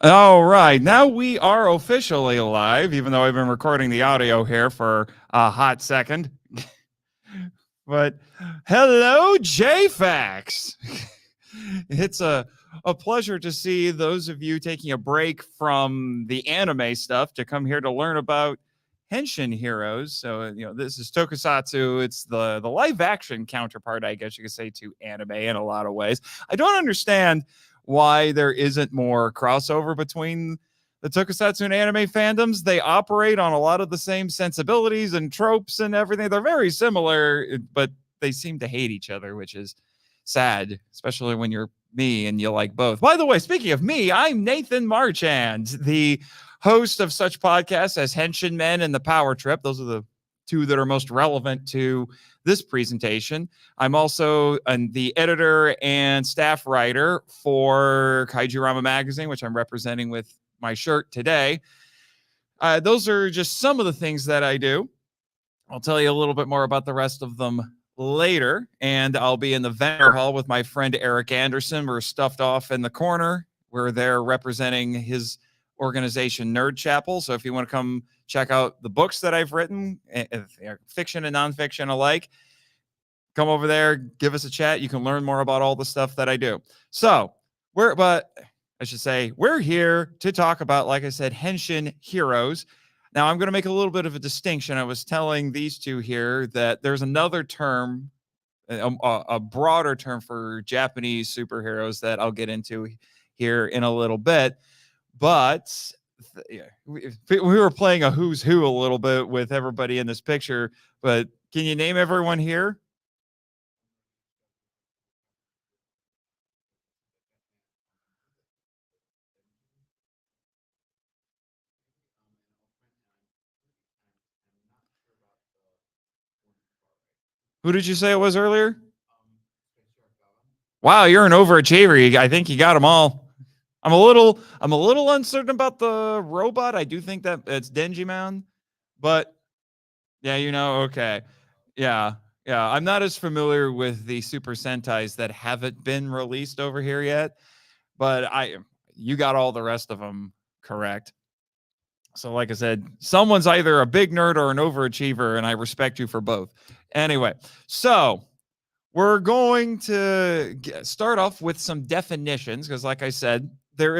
All right. Now we are officially live, even though I've been recording the audio here for a hot second. But hello, JAFAX. It's a pleasure to see those of you taking a break from the anime stuff to come here to learn about Henshin heroes. So, this is Tokusatsu. It's the live action counterpart, I guess you could say, to anime in a lot of ways. I don't understand why there isn't more crossover between the Tokusatsu and anime fandoms. They operate on a lot of the same sensibilities and tropes and everything. They're very similar, but they seem to hate each other, which is sad, especially when you're me and you like both. By the way, speaking of me, I'm Nathan Marchand, the host of such podcasts as Henshin Men and The Power Trip. Those are the two that are most relevant to this presentation. I'm also the editor and staff writer for Kaiju Ramen Magazine, which I'm representing with my shirt today. Those are just some of the things that I do. I'll tell you a little bit more about the rest of them later, and I'll be in the vendor hall with my friend Eric Anderson. We're stuffed off in the corner. We're there representing his organization, Nerd Chapel. So if you want to come check out the books that I've written, fiction and nonfiction alike, come over there, give us a chat. You can learn more about all the stuff that I do. So we're here to talk about, like I said, Henshin heroes. Now, I'm going to make a little bit of a distinction. I was telling these two here that there's another term, a broader term for Japanese superheroes that I'll get into here in a little bit. But we were playing a who's who a little bit with everybody in this picture. But can you name everyone here? Who did you say it was earlier? Wow, you're an overachiever. I think you got them all. I'm a little uncertain about the robot. I do think that it's Denji Man, but yeah, okay. Yeah. Yeah, I'm not as familiar with the Super Sentais that haven't been released over here yet, but you got all the rest of them correct. So like I said, someone's either a big nerd or an overachiever, and I respect you for both. Anyway, so we're going to start off with some definitions because, like I said, there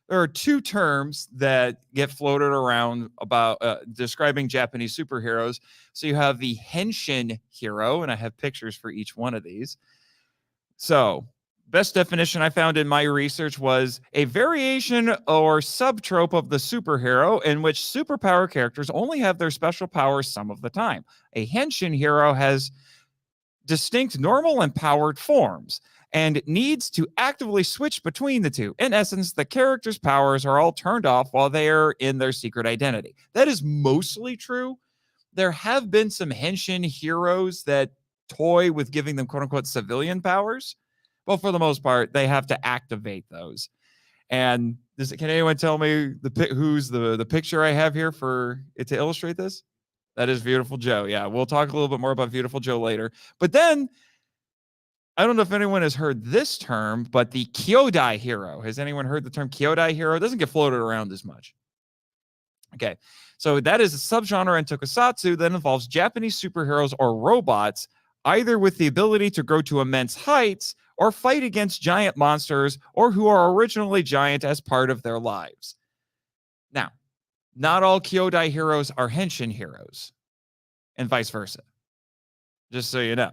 are two terms that get floated around about describing Japanese superheroes. So you have the Henshin hero, and I have pictures for each one of these. So best definition I found in my research was a variation or subtrope of the superhero in which superpower characters only have their special powers some of the time. A Henshin hero has distinct normal and powered forms and needs to actively switch between the two. In essence, the character's powers are all turned off while they are in their secret identity. That is mostly true. There have been some Henshin heroes that toy with giving them quote unquote civilian powers, but for the most part, they have to activate those. And can anyone tell me who's the picture I have here for it to illustrate this? That is Beautiful Joe. Yeah, we'll talk a little bit more about Beautiful Joe later. But then, I don't know if anyone has heard this term, but the Kyodai hero. Has anyone heard the term Kyodai hero? It doesn't get floated around as much. Okay, so that is a subgenre in Tokusatsu that involves Japanese superheroes or robots, either with the ability to grow to immense heights or fight against giant monsters, or who are originally giant as part of their lives. Now, not all Kyodai heroes are Henshin heroes, and vice versa. Just so you know.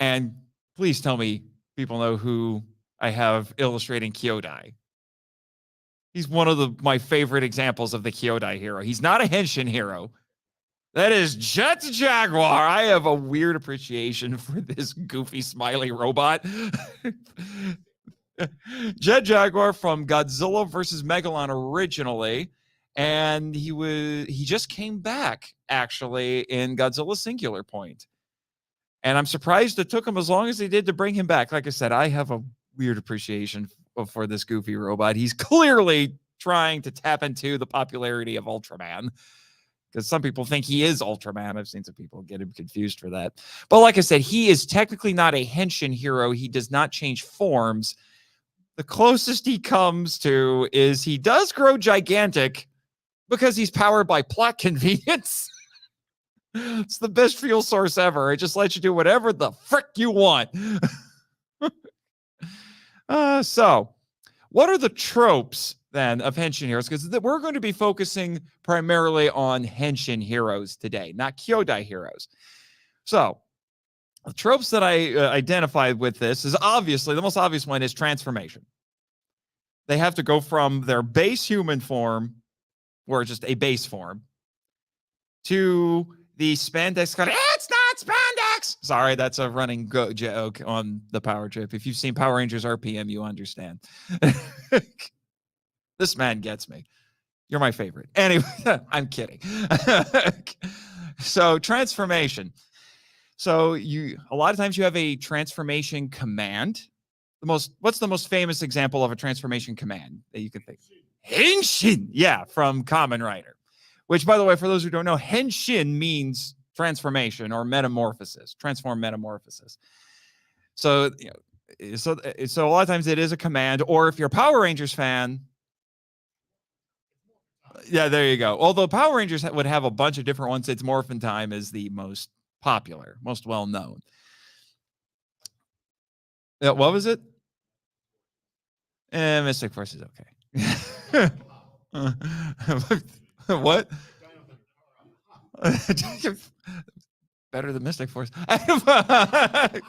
And please tell me people know who I have illustrating Kyodai. He's one of my favorite examples of the Kyodai hero. He's not a Henshin hero. That is Jet Jaguar. I have a weird appreciation for this goofy, smiley robot. Jet Jaguar from Godzilla versus Megalon originally, and he just came back actually in Godzilla Singular Point. And I'm surprised it took him as long as they did to bring him back. Like I said, I have a weird appreciation for this goofy robot. He's clearly trying to tap into the popularity of Ultraman, because some people think he is Ultraman. I've seen some people get him confused for that. But like I said, he is technically not a Henshin hero. He does not change forms. The closest he comes to is he does grow gigantic because he's powered by plot convenience. It's the best fuel source ever. It just lets you do whatever the frick you want. So, what are the tropes then of Henshin heroes? Because we're going to be focusing primarily on Henshin heroes today, not Kyodai heroes. So, the tropes that I identified with this is obviously the most obvious one is transformation. They have to go from their base human form, or just a base form, to the spandex cut. It's not spandex. Sorry, that's a running joke on the Power Trip. If you've seen Power Rangers RPM, you understand. This man gets me. You're my favorite. Anyway, I'm kidding. So transformation. So a lot of times you have a transformation command. What's the most famous example of a transformation command that you can think? Henshin. Yeah, from Kamen Rider. Which, by the way, for those who don't know, Henshin means transformation or metamorphosis, transform metamorphosis. So, so a lot of times it is a command, or if you're a Power Rangers fan, yeah, there you go. Although Power Rangers would have a bunch of different ones, it's Morphin Time is the most popular, most well known. What was it? Mystic Force is okay. What? Better than Mystic Force. At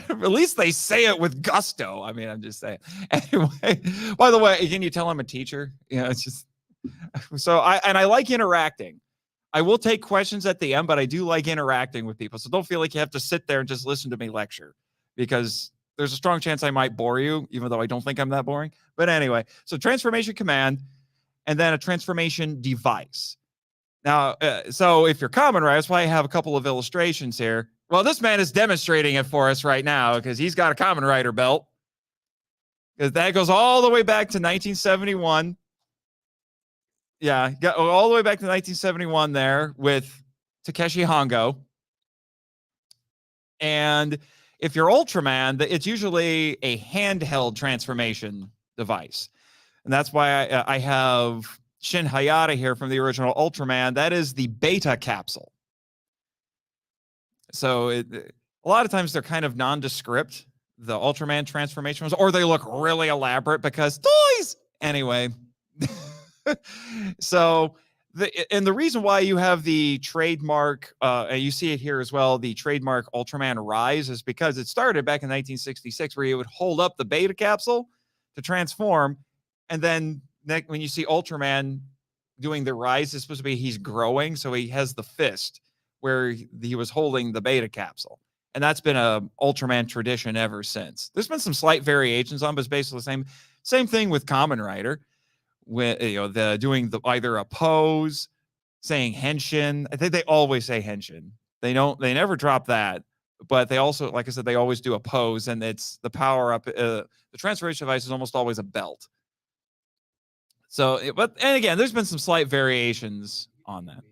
least they say it with gusto. I mean, I'm just saying. Anyway, by the way, can you tell I'm a teacher? It's just so I like interacting. I will take questions at the end, but I do like interacting with people. So don't feel like you have to sit there and just listen to me lecture, because there's a strong chance I might bore you, even though I don't think I'm that boring. But anyway, so transformation command, and then a transformation device. Now, so if you're Kamen Rider, that's why I have a couple of illustrations here. Well, this man is demonstrating it for us right now because he's got a Kamen Rider belt. Because that goes all the way back to 1971. Yeah, got all the way back to 1971 there with Takeshi Hongo. And if you're Ultraman, it's usually a handheld transformation device. And that's why I have Shin Hayata here from the original Ultraman. That is the beta capsule. So a lot of times they're kind of nondescript, the Ultraman transformation ones, or they look really elaborate because toys. Anyway. So the reason why you have the trademark, and you see it here as well, the trademark Ultraman Rise, is because it started back in 1966, where you would hold up the beta capsule to transform, and then when you see Ultraman doing the Rise, it's supposed to be he's growing, so he has the fist where he was holding the beta capsule, and that's been a Ultraman tradition ever since. There's been some slight variations on, but it's basically the same thing with Kamen Rider. With doing either a pose, saying Henshin. I think they always say Henshin. They never drop that, but they also, like I said, they always do a pose, and it's the power up. The transformation device is almost always a belt. So, and again, there's been some slight variations on that.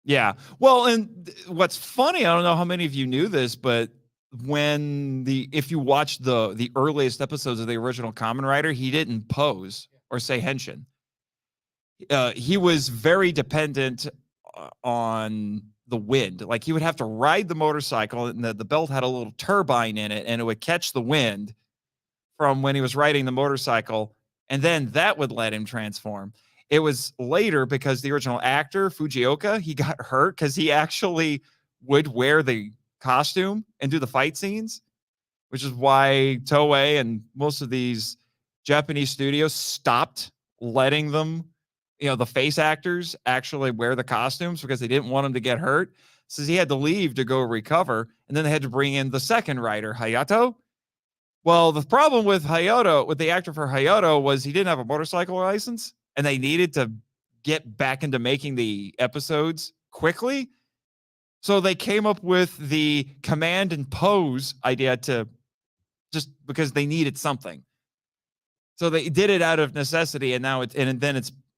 Yeah. Well, and what's funny, I don't know how many of you knew this, but if you watch the earliest episodes of the original Kamen Rider, he didn't pose or say Henshin. He was very dependent on the wind. Like, he would have to ride the motorcycle, and the belt had a little turbine in it, and it would catch the wind from when he was riding the motorcycle, and then that would let him transform. It was later, because the original actor, Fujioka, he got hurt because he actually would wear the costume and do the fight scenes, which is why Toei and most of these Japanese studios stopped letting them, the face actors actually wear the costumes, because they didn't want him to get hurt. So he had to leave to go recover, and then they had to bring in the second writer, Hayato. Well, the problem with the actor for Hayato, was he didn't have a motorcycle license, and they needed to get back into making the episodes quickly. So they came up with the command and pose idea just because they needed something. So they did it out of necessity, and now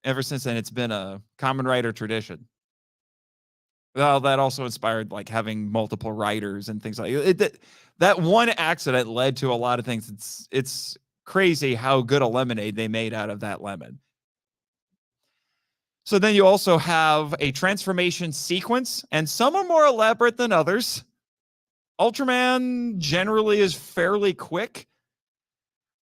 ever since then, it's been a Kamen Rider tradition. Well, that also inspired like having multiple writers and things like it. That one accident led to a lot of things. It's crazy how good a lemonade they made out of that lemon. So then you also have a transformation sequence, and some are more elaborate than others. Ultraman generally is fairly quick.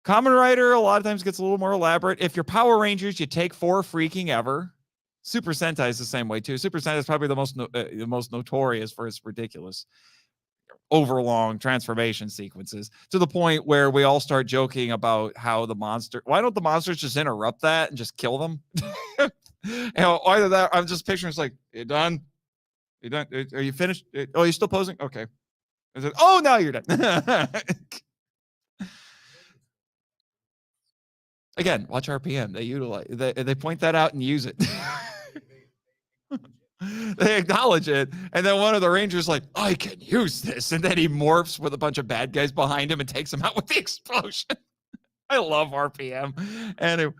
Kamen Rider a lot of times gets a little more elaborate. If you're Power Rangers, you take 4 freaking ever. Super Sentai is the same way too. Super Sentai is probably the most notorious for its ridiculous overlong transformation sequences, to the point where we all start joking about how why don't the monsters just interrupt that and just kill them? Either that, I'm just picturing it's like, you done? You done? Are you finished? Oh, you still posing? Okay. Oh, now you're done. Again, watch RPM. They point that out and use it. They acknowledge it, and then one of the Rangers like, I can use this, and then he morphs with a bunch of bad guys behind him and takes them out with the explosion. I love RPM. And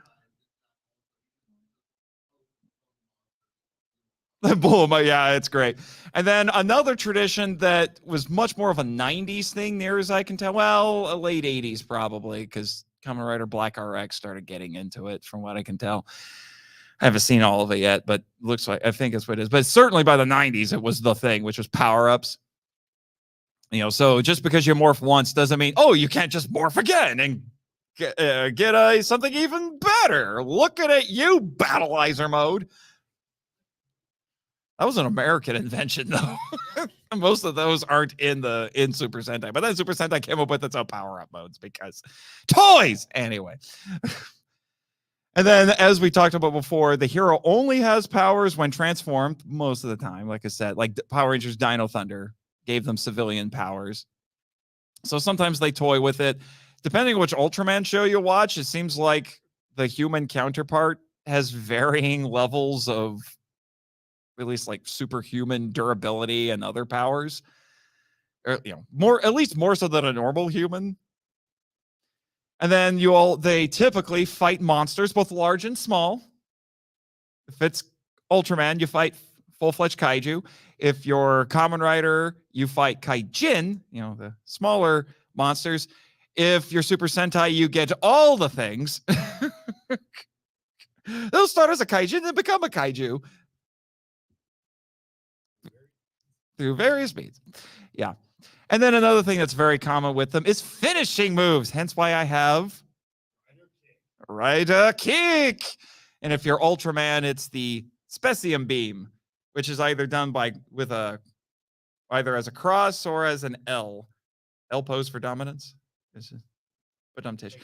boom, yeah, it's great. And then another tradition that was much more of a 90s thing, near as I can tell, well, a late 80s probably, because Kamen Rider Black RX started getting into it, from what I can tell. I haven't seen all of it yet, but looks like, I think that's what it is. But certainly by the 90s, it was the thing, which was power-ups. So just because you morph once doesn't mean, oh, you can't just morph again and get something even better. Looking at you, Battleizer mode. That was an American invention, though. Most of those aren't in Super Sentai, but then Super Sentai came up with its own power-up modes because toys! Anyway. And then, as we talked about before, the hero only has powers when transformed most of the time. Like I said, like Power Rangers Dino Thunder gave them civilian powers. So sometimes they toy with it. Depending on which Ultraman show you watch, it seems like the human counterpart has varying levels of at least like superhuman durability and other powers. Or, at least more so than a normal human. And then they typically fight monsters, both large and small. If it's Ultraman, you fight full-fledged kaiju. If you're Kamen Rider, you fight kaijin, the smaller monsters. If you're Super Sentai, you get all the things. They'll start as a kaijin and become a kaiju through various means. Yeah. And then another thing that's very common with them is finishing moves. Hence why I have Rider Kick. And if you're Ultraman, it's the Specium Beam, which is either done either as a cross or as an L. L pose for dominance. But I'm Tish.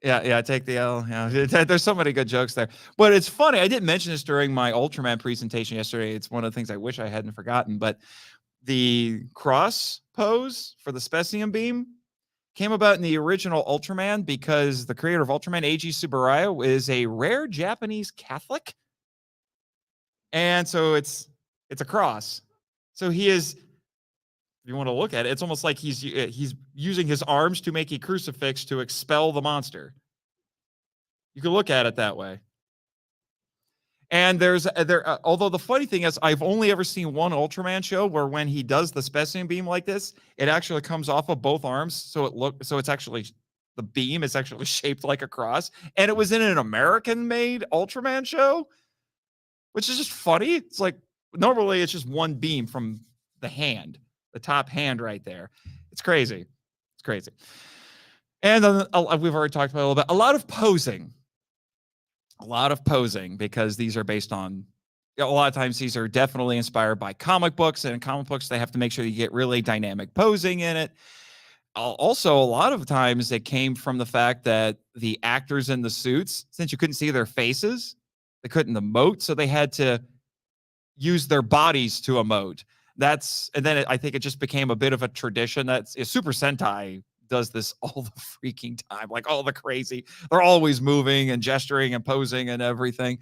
Yeah, take the L. Yeah, there's so many good jokes there. But it's funny. I didn't mention this during my Ultraman presentation yesterday. It's one of the things I wish I hadn't forgotten. But the cross pose for the Specium Beam came about in the original Ultraman because the creator of Ultraman, Eiji Tsuburaya, is a rare Japanese Catholic. And so it's a cross. So he is, if you want to look at it, it's almost like he's using his arms to make a crucifix to expel the monster. You can look at it that way. And although the funny thing is, I've only ever seen one Ultraman show where when he does the Specium Beam like this, it actually comes off of both arms. So it's actually, the beam is actually shaped like a cross. And it was in an American-made Ultraman show, which is just funny. It's like, normally it's just one beam from the hand, the top hand right there. It's crazy. It's crazy. And then we've already talked about it a little bit. A lot of posing, because these are based on, a lot of times these are definitely inspired by comic books, and in comic books they have to make sure you get really dynamic posing in it. Also, a lot of times it came from the fact that the actors in the suits, since you couldn't see their faces, they couldn't emote, so they had to use their bodies to emote. And then I think it just became a bit of a tradition. Super Sentai does this all the freaking time, like all the crazy, they're always moving and gesturing and posing and everything,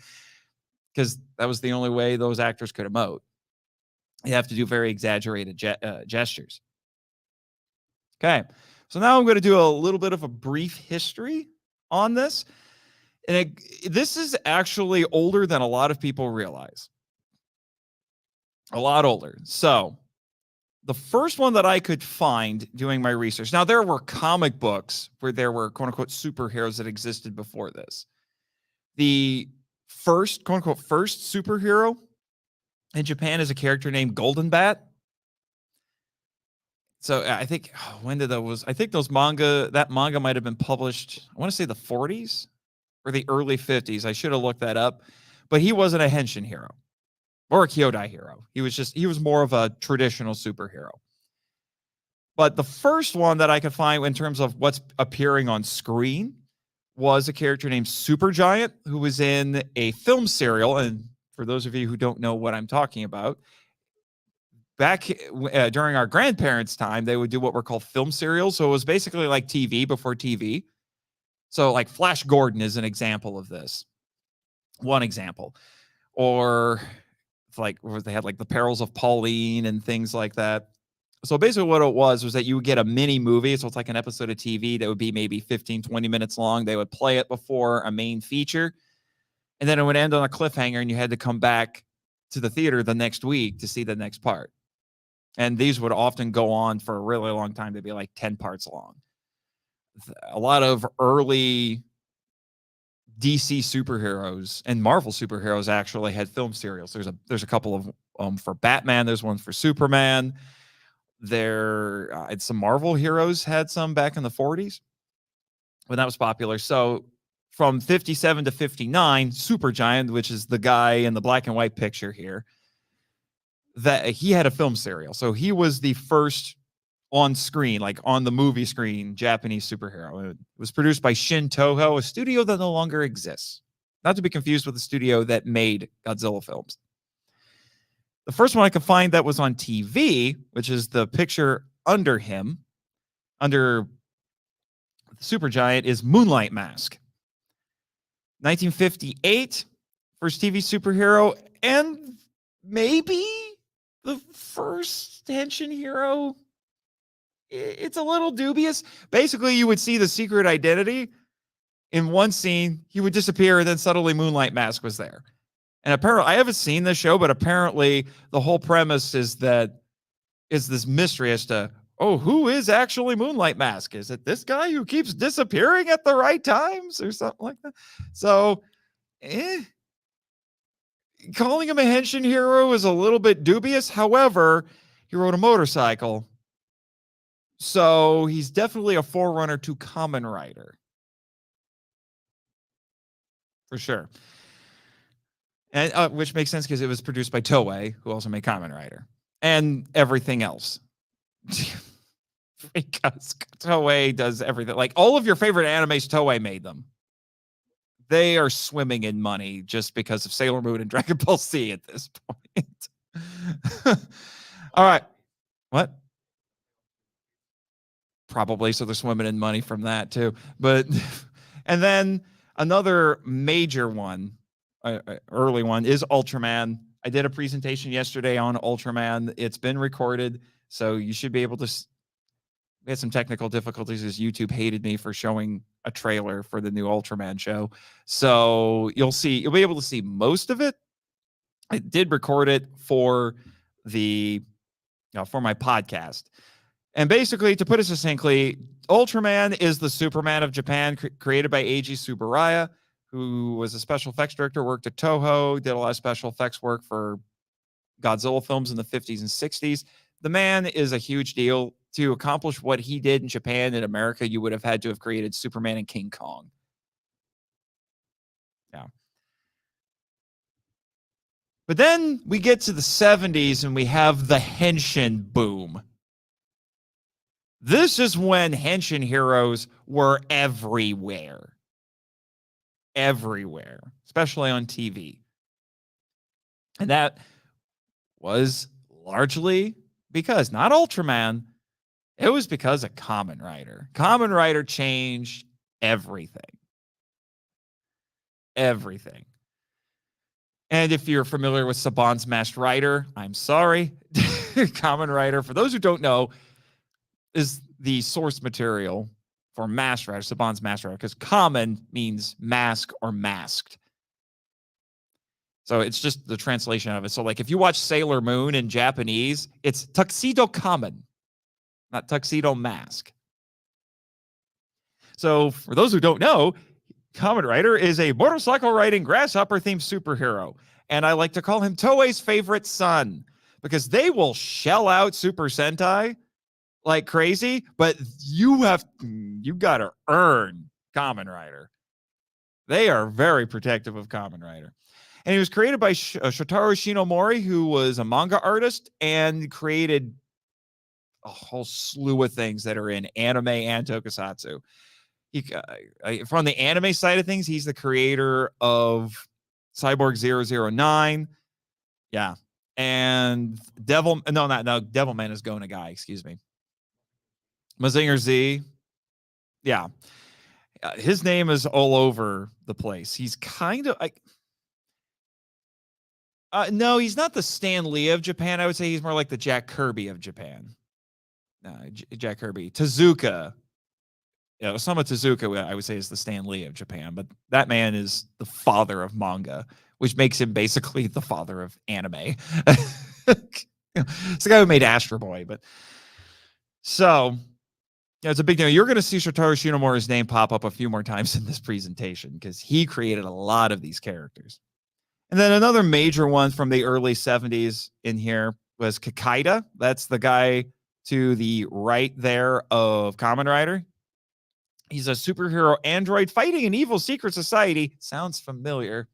because that was the only way those actors could emote. You have to do very exaggerated gestures. Okay, so now I'm going to do a little bit of a brief history on this. And this is actually older than a lot of people realize. A lot older. So the first one that I could find doing my research. Now, there were comic books where there were quote unquote superheroes that existed before this. The first quote unquote first superhero in Japan is a character named Golden Bat. So I think when did those? I think that manga might have been published. I want to say the 40s or the early 50s. I should have looked that up, but he wasn't a Henshin hero or a Kyodai hero. He was more of a traditional superhero. But the first one that I could find in terms of what's appearing on screen was a character named Supergiant, who was in a film serial. And for those of you who don't know what I'm talking about, back during our grandparents' time, they would do what were called film serials. So it was basically like TV before TV. So like Flash Gordon is an example of this. One example. Or like where they had like the Perils of Pauline and things like that. So basically what it was that you would get a mini movie. So it's like an episode of TV that would be maybe 15, 20 minutes long. They would play it before a main feature. And then it would end on a cliffhanger and you had to come back to the theater the next week to see the next part. And these would often go on for a really long time. They'd be like 10 parts long. A lot of early DC superheroes and Marvel superheroes actually had film serials. There's a couple of for Batman. There's one for Superman. Some Marvel heroes had some back in the 40s when that was popular. So from 57 to 59, Supergiant, which is the guy in the black and white picture here, that he had a film serial. So he was the first on screen, like on the movie screen, Japanese superhero. It was produced by Shin Toho, a studio that no longer exists. Not to be confused with the studio that made Godzilla films. The first one I could find that was on TV, which is the picture under him, under Supergiant, is Moonlight Mask. 1958, first TV superhero, and maybe the first Henshin hero. It's a little dubious. Basically, you would see the secret identity in one scene. He would disappear, and then suddenly Moonlight Mask was there. And apparently, I haven't seen the show, but apparently the whole premise is this mystery as to, who is actually Moonlight Mask? Is it this guy who keeps disappearing at the right times or something like that? So, calling him a Henshin hero is a little bit dubious. However, he rode a motorcycle. So he's definitely a forerunner to Kamen Rider. For sure. And which makes sense because it was produced by Toei, who also made Kamen Rider. And everything else. Because Toei does everything. Like all of your favorite animes, Toei made them. They are swimming in money just because of Sailor Moon and Dragon Ball Z at this point. All right. What? Probably. So they're swimming in money from that too. But, and then another major one, early one, is Ultraman. I did a presentation yesterday on Ultraman. It's been recorded, so you should be able to. We had some technical difficulties as YouTube hated me for showing a trailer for the new Ultraman show. So you'll be able to see most of it. I did record it for for my podcast. And basically, to put it succinctly, Ultraman is the Superman of Japan, created by Eiji Tsuburaya, who was a special effects director, worked at Toho, did a lot of special effects work for Godzilla films in the 50s and 60s. The man is a huge deal. To accomplish what he did in Japan and America, you would have had to have created Superman and King Kong. Yeah. But then we get to the 70s and we have the Henshin boom. This is when Henshin heroes were everywhere. Everywhere, especially on TV. And that was largely because, not Ultraman, it was because of Kamen Rider. Kamen Rider changed everything. Everything. And if you're familiar with Saban's Masked Rider, I'm sorry. Kamen Rider, for those who don't know, is the source material for Masked Rider, Saban's Masked Rider, because Kamen means mask or masked. So it's just the translation of it. So like if you watch Sailor Moon in Japanese, it's Tuxedo Kamen, not Tuxedo Mask. So for those who don't know, Kamen Rider is a motorcycle riding grasshopper themed superhero. And I like to call him Toei's favorite son because they will shell out Super Sentai like crazy, but you got to earn Kamen Rider. They are very protective of Kamen Rider. And he was created by Shotaro Shinomori, who was a manga artist and created a whole slew of things that are in anime and tokusatsu. He, from the anime side of things, he's the creator of Cyborg 009. Yeah. And Devilman is Go Nagai, excuse me. Mazinger Z. Yeah. His name is all over the place. He's kind of like, no, he's not the Stan Lee of Japan. I would say he's more like the Jack Kirby of Japan. Jack Kirby. Tezuka. Osamu Tezuka, I would say, is the Stan Lee of Japan, but that man is the father of manga, which makes him basically the father of anime. It's the guy who made Astro Boy, but so it's a big deal. You're going to see Shotaro Shinomori's name pop up a few more times in this presentation because he created a lot of these characters. And then another major one from the early 70s in here was Kakaida. That's the guy to the right there of Kamen Rider. He's a superhero android fighting an evil secret society. Sounds familiar.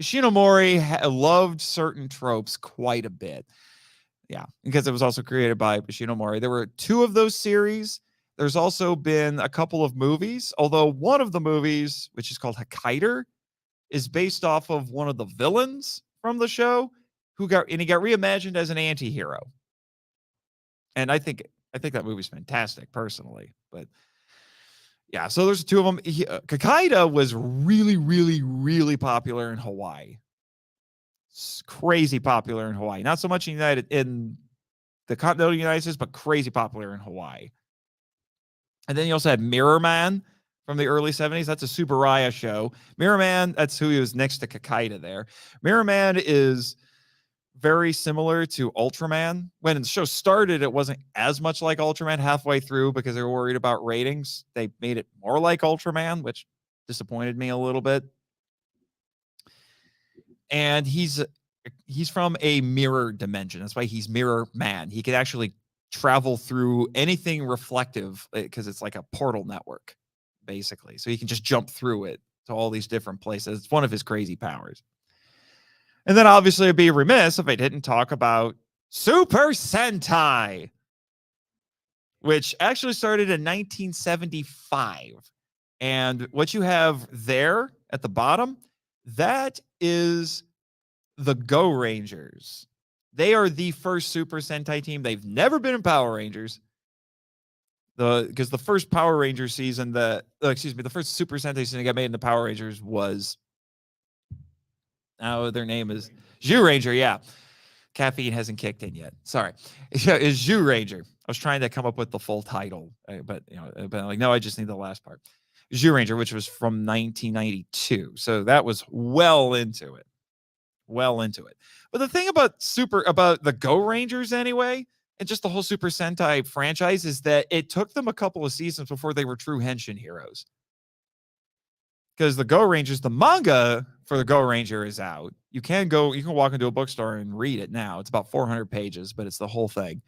Shinomori loved certain tropes quite a bit. Yeah, because it was also created by Shinomori. There were 2 of those series. There's also been a couple of movies, although one of the movies, which is called Hakaider, is based off of one of the villains from the show he got reimagined as an anti-hero. And I think that movie's fantastic personally, but yeah, so there's 2 of them. Kakaida was really, really, really popular in Hawaii. It's crazy popular in Hawaii. Not so much in the continental United States, but crazy popular in Hawaii. And then you also had Mirror Man from the early 70s. That's a Subaraya show. Mirror Man, that's who he was next to Kakaida there. Mirror Man is very similar to Ultraman. When the show started, it wasn't as much like Ultraman halfway through because they were worried about ratings. They made it more like Ultraman, which disappointed me a little bit. And he's from a mirror dimension. That's why he's Mirror Man. He can actually travel through anything reflective because it's like a portal network, basically. So he can just jump through it to all these different places. It's one of his crazy powers. And then obviously I'd be remiss if I didn't talk about Super Sentai, which actually started in 1975. And what you have there at the bottom, that is the Go Rangers. They are the first Super Sentai team. They've never been in Power Rangers. Because the first Power Ranger season, the first Super Sentai season that got made in the Power Rangers was, their name is Zyuranger. Yeah. Caffeine hasn't kicked in yet. Sorry. It's Zyuranger. I was trying to come up with the full title, but like, no, I just need the last part. Zyuranger, which was from 1992. So that was well into it. But the thing about the Go Rangers anyway, and just the whole Super Sentai franchise is that it took them a couple of seasons before they were true Henshin heroes. Because the Go Rangers, the manga for the Go Ranger is out. You can walk into a bookstore and read it now. It's about 400 pages, but it's the whole thing.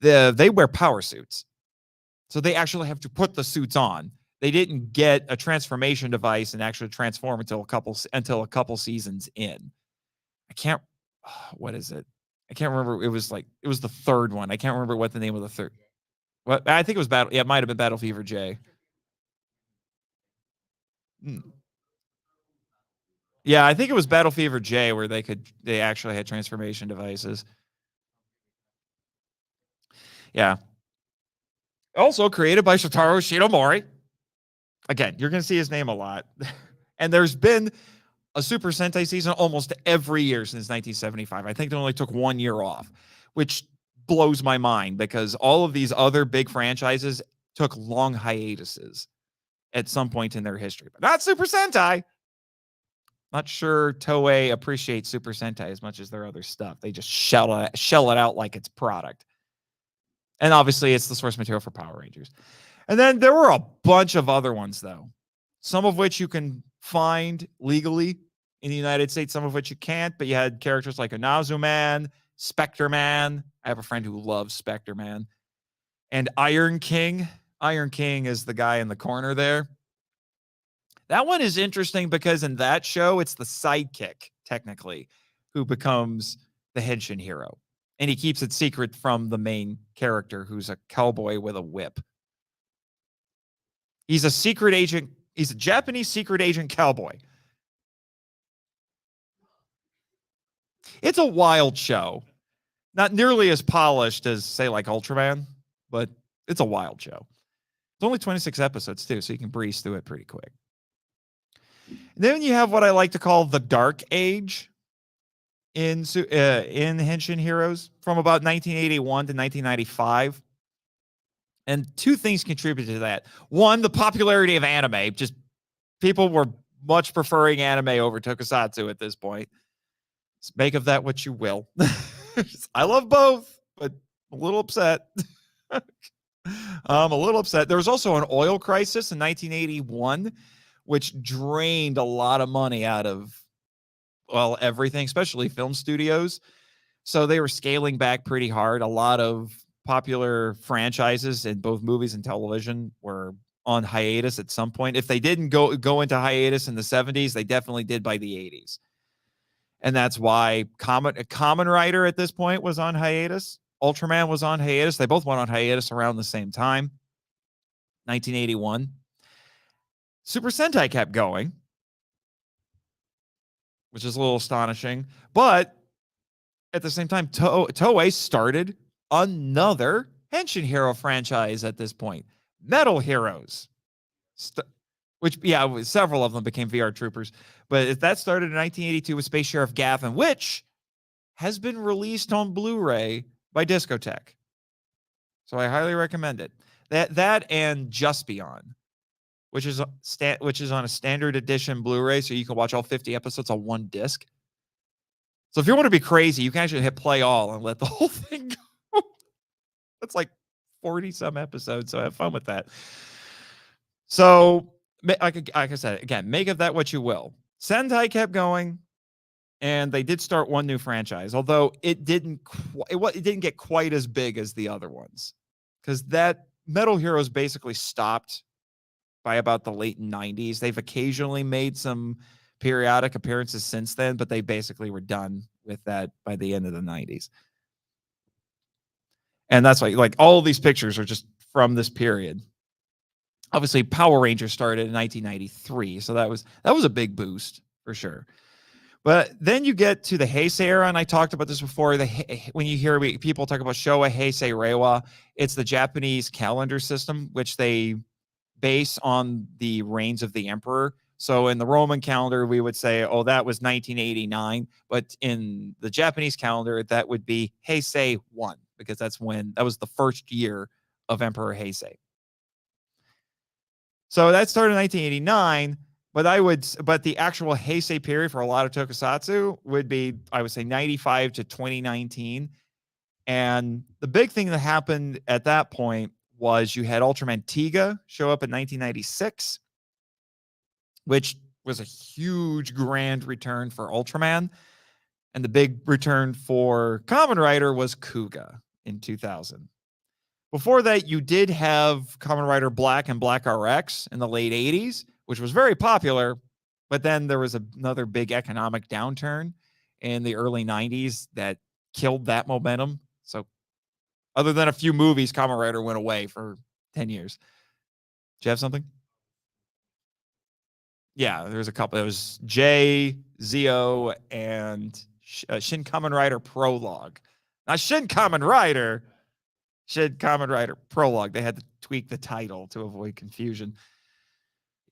They wear power suits. So they actually have to put the suits on. They didn't get a transformation device and actually transform until a couple seasons in. What is it? I can't remember. It was the third one. I can't remember what the name of the third. What I think it was Battle. Yeah, it might have been Battle Fever J. Yeah, I think it was Battle Fever J where they actually had transformation devices. Yeah. Also created by Shotaro Shinomori. Again, you're going to see his name a lot. And there's been a Super Sentai season almost every year since 1975. I think they only took 1 year off, which blows my mind because all of these other big franchises took long hiatuses at some point in their history. But not Super Sentai. Not sure Toei appreciates Super Sentai as much as their other stuff. They just shell it out like it's product. And obviously, it's the source material for Power Rangers. And then there were a bunch of other ones, though, some of which you can find legally in the United States, some of which you can't. But you had characters like Anazu Man, Spectre Man. I have a friend who loves Spectre Man. And Iron King. Iron King is the guy in the corner there. That one is interesting because in that show, it's the sidekick, technically, who becomes the Henshin hero. And he keeps it secret from the main character, who's a cowboy with a whip. He's a secret agent. He's a Japanese secret agent cowboy. It's a wild show. Not nearly as polished as, say, like Ultraman, but it's a wild show. It's only 26 episodes, too, so you can breeze through it pretty quick. And then you have what I like to call the Dark Age in Henshin Heroes from about 1981 to 1995. And two things contributed to that. One, the popularity of anime. Just people were much preferring anime over tokusatsu at this point. So make of that what you will. I love both, but I'm a little upset. I'm a little upset. There was also an oil crisis in 1981, which drained a lot of money out of, well, everything, especially film studios. So they were scaling back pretty hard. A lot of popular franchises in both movies and television were on hiatus at some point. If they didn't go into hiatus in the 70s, they definitely did by the 80s. And that's why Kamen Rider at this point was on hiatus. Ultraman was on hiatus. They both went on hiatus around the same time, 1981. Super Sentai kept going, which is a little astonishing. But at the same time, Toei started another Henshin hero franchise at this point, Metal Heroes, which, yeah, several of them became VR Troopers. But that started in 1982 with Space Sheriff Gavin, which has been released on Blu-ray by Discotech. So I highly recommend it. That and Just Beyond, which is on a standard edition Blu-ray, so you can watch all 50 episodes on one disc. So if you want to be crazy, you can actually hit play all and let the whole thing go. That's like 40 some episodes, so have fun with that. So, like I said, again, make of that what you will. Sentai kept going, and they did start one new franchise, although it didn't get quite as big as the other ones, because that Metal Heroes basically stopped by about the late 90s. They've occasionally made some periodic appearances since then, but they basically were done with that by the end of the 90s. And that's why, like, all these pictures are just from this period. Obviously, Power Rangers started in 1993, so that was a big boost for sure. But then you get to the Heisei era, and I talked about this before. When you hear people talk about Showa, Heisei, Reiwa, it's the Japanese calendar system, which they base on the reigns of the emperor. So in the Roman calendar, we would say, oh, that was 1989. But in the Japanese calendar, that would be Heisei 1, because that was the first year of Emperor Heisei. So that started in 1989, but the actual Heisei period for a lot of tokusatsu would be, I would say, 95 to 2019. And the big thing that happened at that point was you had Ultraman Tiga show up in 1996, which was a huge grand return for Ultraman. And the big return for Kamen Rider was Kuga in 2000. Before that, you did have Kamen Rider Black and Black RX in the late 80s, which was very popular. But then there was another big economic downturn in the early 90s that killed that momentum. So other than a few movies, Kamen Rider went away for 10 years. Do you have something? Yeah, there's a couple. It was J, Zio, and Shin Kamen Rider Prologue. Not Shin Kamen Rider. Shin Kamen Rider Prologue. They had to tweak the title to avoid confusion.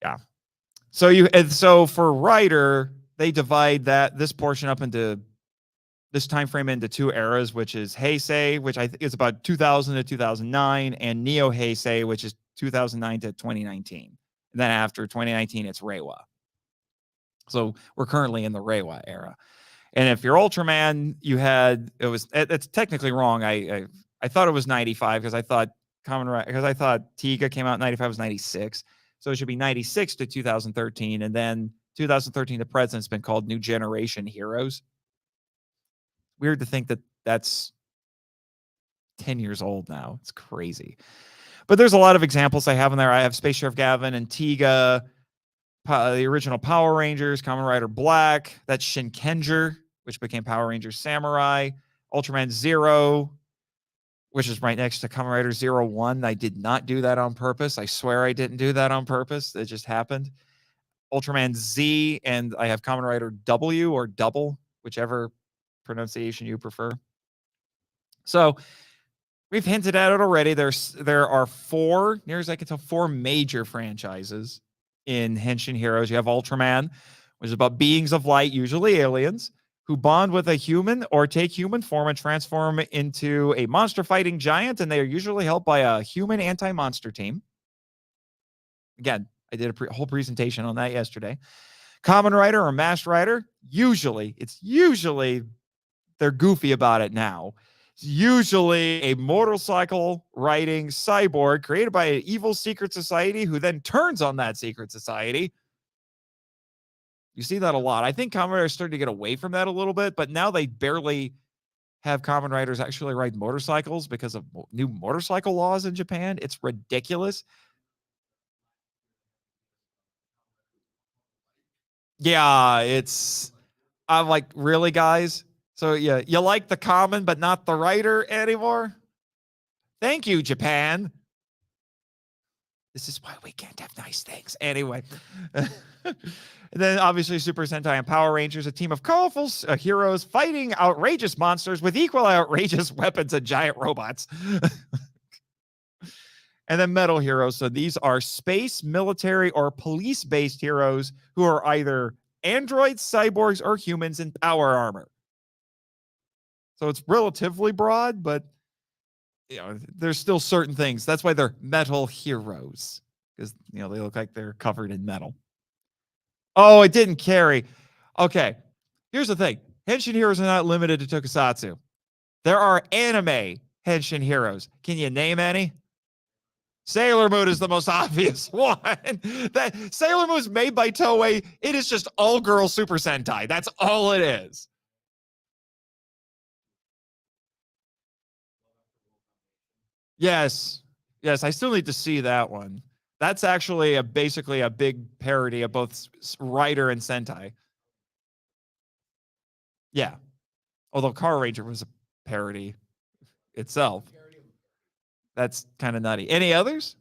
Yeah. So for Rider, they divide this portion up into this time frame into two eras, which is Heisei, which I think is about 2000 to 2009, and Neo Heisei, which is 2009 to 2019. And then after 2019, it's Reiwa. So we're currently in the Reiwa era. And if you're Ultraman, it's technically wrong. I thought it was 95 because I thought Tiga came out in 95 was 96. So it should be 96 to 2013. And then 2013 to present has been called New Generation Heroes. Weird to think that that's 10 years old now. It's crazy. But there's a lot of examples I have in there. I have Space Sheriff Gavin and Tiga, the original Power Rangers, Kamen Rider Black, that's Shinkenger, which became Power Rangers Samurai, Ultraman Zero, which is right next to Kamen Rider 01. I did not do that on purpose. I swear I didn't do that on purpose. It just happened. Ultraman Z, and I have Kamen Rider W or Double, whichever pronunciation you prefer. So we've hinted at it already. There are four, near as I can tell, four major franchises in Henshin Heroes. You have Ultraman, which is about beings of light, usually aliens, who bond with a human or take human form and transform into a monster fighting giant, and they are usually helped by a human anti-monster team. Again, I did a whole presentation on that yesterday. Kamen Rider or Masked Rider, usually they're goofy about it now. It's usually a motorcycle riding cyborg created by an evil secret society who then turns on that secret society. You see that a lot. I think Kamen Riders started to get away from that a little bit, but now they barely have Kamen Riders actually ride motorcycles because of new motorcycle laws in Japan. It's ridiculous. Yeah, I'm like, really, guys? So yeah, you like the Kamen, but not the Rider anymore? Thank you, Japan. This is why we can't have nice things. Anyway. And then obviously Super Sentai and Power Rangers, a team of colorful heroes fighting outrageous monsters with equal outrageous weapons and giant robots. And then Metal Heroes. So these are space, military, or police-based heroes who are either androids, cyborgs, or humans in power armor. So it's relatively broad, but there's still certain things. That's why they're metal heroes, because they look like they're covered in metal. Oh, it didn't carry. Okay, here's the thing. Henshin heroes are not limited to tokusatsu. There are anime Henshin heroes. Can you name any? Sailor Moon is the most obvious one. That Sailor Moon is made by Toei. It is just all-girl Super Sentai. That's all it is. Yes. I still need to see that one. That's actually basically a big parody of both Rider and Sentai. Yeah. Although Car Ranger was a parody itself. That's kind of nutty. Any others?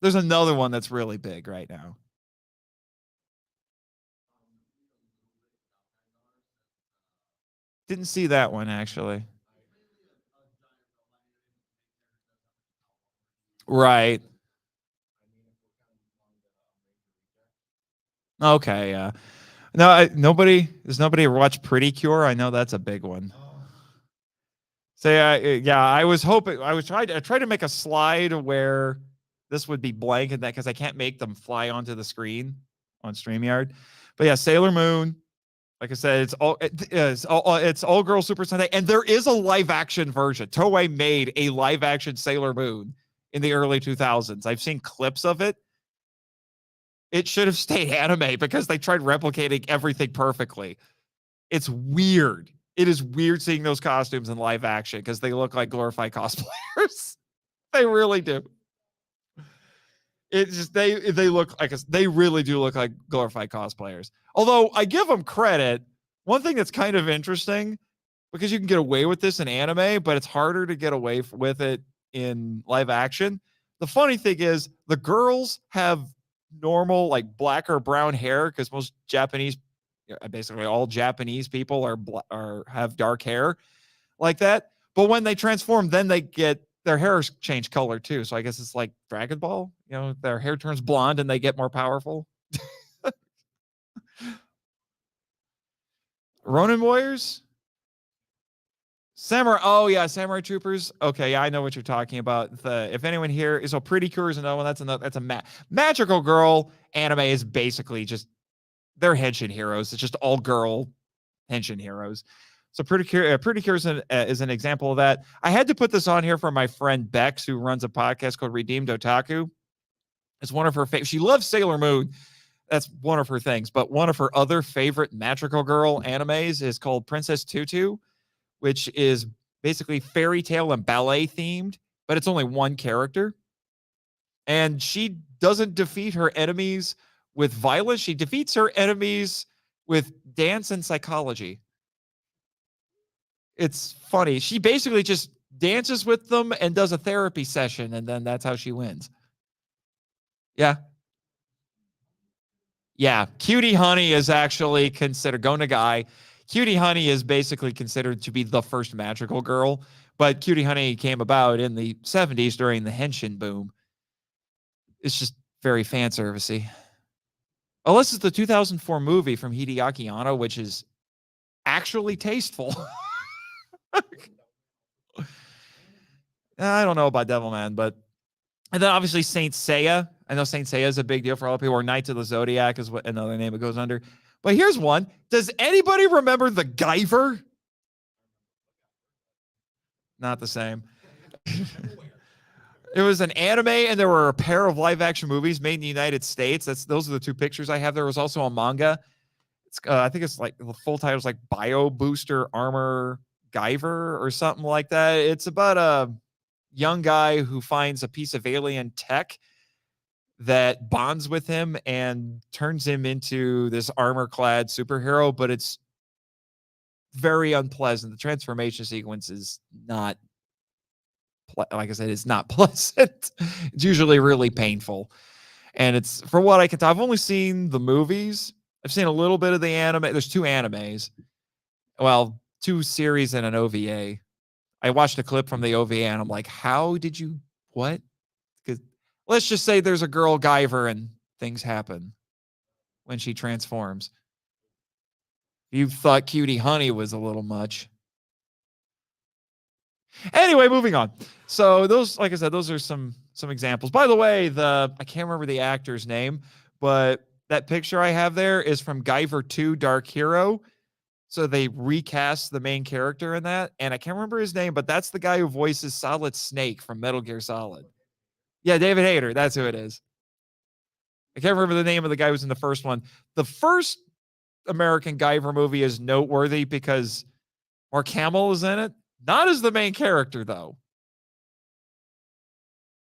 There's another one that's really big right now. Didn't see that one, actually. Right. Okay, yeah. No, does nobody watch Pretty Cure? I know that's a big one. So yeah, I was hoping, I tried to make a slide where this would be blank and that, because I can't make them fly onto the screen on StreamYard. But yeah, Sailor Moon, like I said, it's all girl Super Sentai, and there is a live action version. Toei made a live action Sailor Moon in the early 2000s. I've seen clips of it. It should have stayed anime because they tried replicating everything perfectly. It's weird. It is weird seeing those costumes in live action because they look like glorified cosplayers. They really do. It's just they look like they really do look like glorified cosplayers. Although I give them credit. One thing that's kind of interesting, because you can get away with this in anime, but it's harder to get away with it in live action. The funny thing is the girls have normal, like, black or brown hair, because most Japanese, basically all Japanese people are have dark hair like that. But when they transform, then they get their hair change color too. So I guess it's like Dragon Ball. Their hair turns blonde and they get more powerful. Ronin Warriors? Samurai. Oh yeah, Samurai Troopers. Okay, yeah, I know what you're talking about. If anyone here is a Pretty Cure is another one. That's a magical girl anime is basically just they're Henshin heroes. It's just all girl Henshin heroes. So Pretty Cure is an example of that. I had to put this on here for my friend Bex, who runs a podcast called Redeemed Otaku. It's one of her favorite. She loves Sailor Moon. That's one of her things. But one of her other favorite magical girl animes is called Princess Tutu, which is basically fairy tale and ballet themed, but it's only one character. And she doesn't defeat her enemies with violence. She defeats her enemies with dance and psychology. It's funny. She basically just dances with them and does a therapy session, and then that's how she wins. Yeah. Yeah. Cutie Honey is actually considered, Go Nagai. Cutie Honey is basically considered to be the first magical girl, but Cutie Honey came about in the 70s during the Henshin boom. It's just very fan servicey. Unless it's the 2004 movie from Hideaki Anno, which is actually tasteful. I don't know about Devilman, but and then obviously Saint Seiya. I know Saint Seiya is a big deal for a lot of people. Or Knights of the Zodiac is what another name it goes under. But here's one. Does anybody remember the Guyver? Not the same. It was an anime, and there were a pair of live-action movies made in the United States. Those are the two pictures I have. There was also a manga. It's I think it's like the full title is like Bio Booster Armor Guyver or something like that. It's about a young guy who finds a piece of alien tech that bonds with him and turns him into this armor-clad superhero, but it's very unpleasant. The transformation sequence is not, like I said, it's not pleasant. It's usually really painful. And it's, from what I can tell, I've only seen the movies. I've seen a little bit of the anime. There's 2 animes. Well, 2 series and an OVA. I watched a clip from the OVA and I'm like, how did you, what? Because let's just say there's a girl Guyver and things happen when she transforms. You thought Cutie Honey was a little much. Anyway, moving on. So those, like I said, those are some examples. By the way, I can't remember the actor's name, but that picture I have there is from Guyver 2 Dark Hero. So they recast the main character in that, and I can't remember his name, but that's the guy who voices Solid Snake from Metal Gear Solid. Yeah, David Hayter, that's who it is. I can't remember the name of the guy who was in the first one. The first American Guyver movie is noteworthy because Mark Hamill is in it. Not as the main character, though.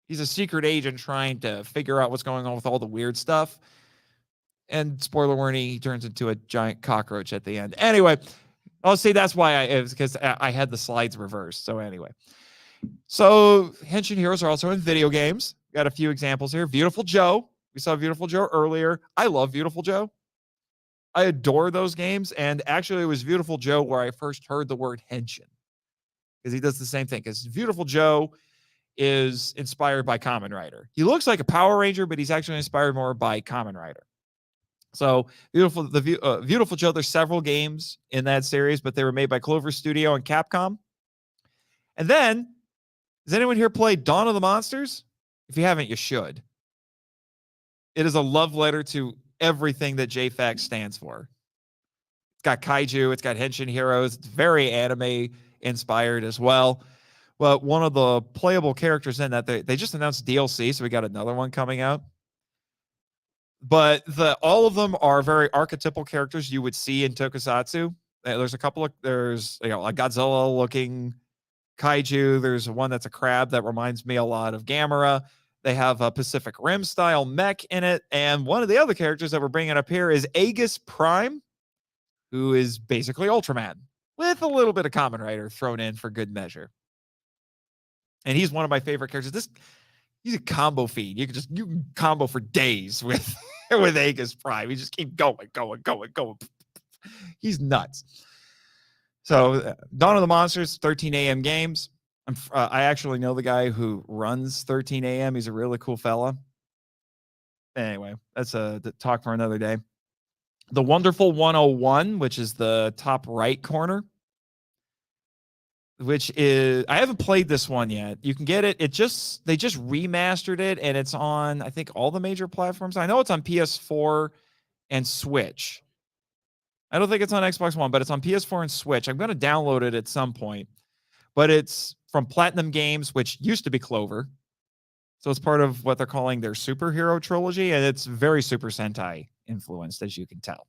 He's a secret agent trying to figure out what's going on with all the weird stuff. And spoiler warning, he turns into a giant cockroach at the end. Anyway, I'll say that's why it was because I had the slides reversed. So anyway. So Henshin heroes are also in video games. Got a few examples here. Beautiful Joe. We saw Beautiful Joe earlier. I love Beautiful Joe. I adore those games. And actually, it was Beautiful Joe where I first heard the word Henshin. Because he does the same thing. Because Beautiful Joe is inspired by Kamen Rider. He looks like a Power Ranger, but he's actually inspired more by Kamen Rider. So Beautiful Joe, there's several games in that series, but they were made by Clover Studio and Capcom. And then, has anyone here played Dawn of the Monsters? If you haven't, you should. It is a love letter to everything that JAFAX stands for. It's got kaiju, it's got Henshin heroes, it's very anime inspired as well. Well, one of the playable characters in that, they just announced DLC, so we got another one coming out. But all of them are very archetypal characters you would see in Tokusatsu. There's a couple of, there's a Godzilla looking kaiju. There's one that's a crab that reminds me a lot of Gamera. They have a Pacific Rim style mech in it. And one of the other characters that we're bringing up here is Aegis Prime, who is basically Ultraman with a little bit of Kamen Rider thrown in for good measure. And he's one of my favorite characters. He's a combo feed. You can combo for days with Aegis Prime. You just keep going. He's nuts. So Dawn of the Monsters, 13 a.m. games. I actually know the guy who runs 13 a.m. He's a really cool fella. Anyway, that's a talk for another day. The Wonderful 101, which is the top right corner, which is, I haven't played this one yet. You can get it. They just remastered it, and it's on, I think, all the major platforms. I know it's on PS4 and Switch. I don't think it's on Xbox One, but it's on PS4 and Switch. I'm going to download it at some point. But it's from Platinum Games, which used to be Clover. So it's part of what they're calling their superhero trilogy, and it's very Super Sentai influenced, as you can tell.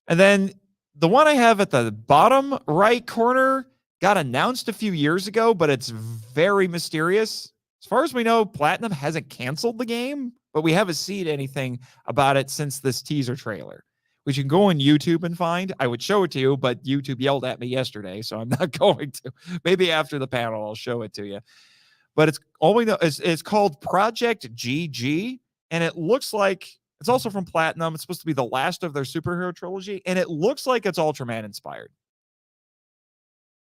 And then the one I have at the bottom right corner got announced a few years ago, but it's very mysterious. As far as we know, Platinum hasn't canceled the game, but we haven't seen anything about it since this teaser trailer, which you can go on YouTube and find. I would show it to you, but YouTube yelled at me yesterday, so I'm not going to. Maybe after the panel, I'll show it to you. But it's all we know it's called Project GG, and it looks like it's also from Platinum. It's supposed to be the last of their superhero trilogy, and it looks like it's Ultraman inspired.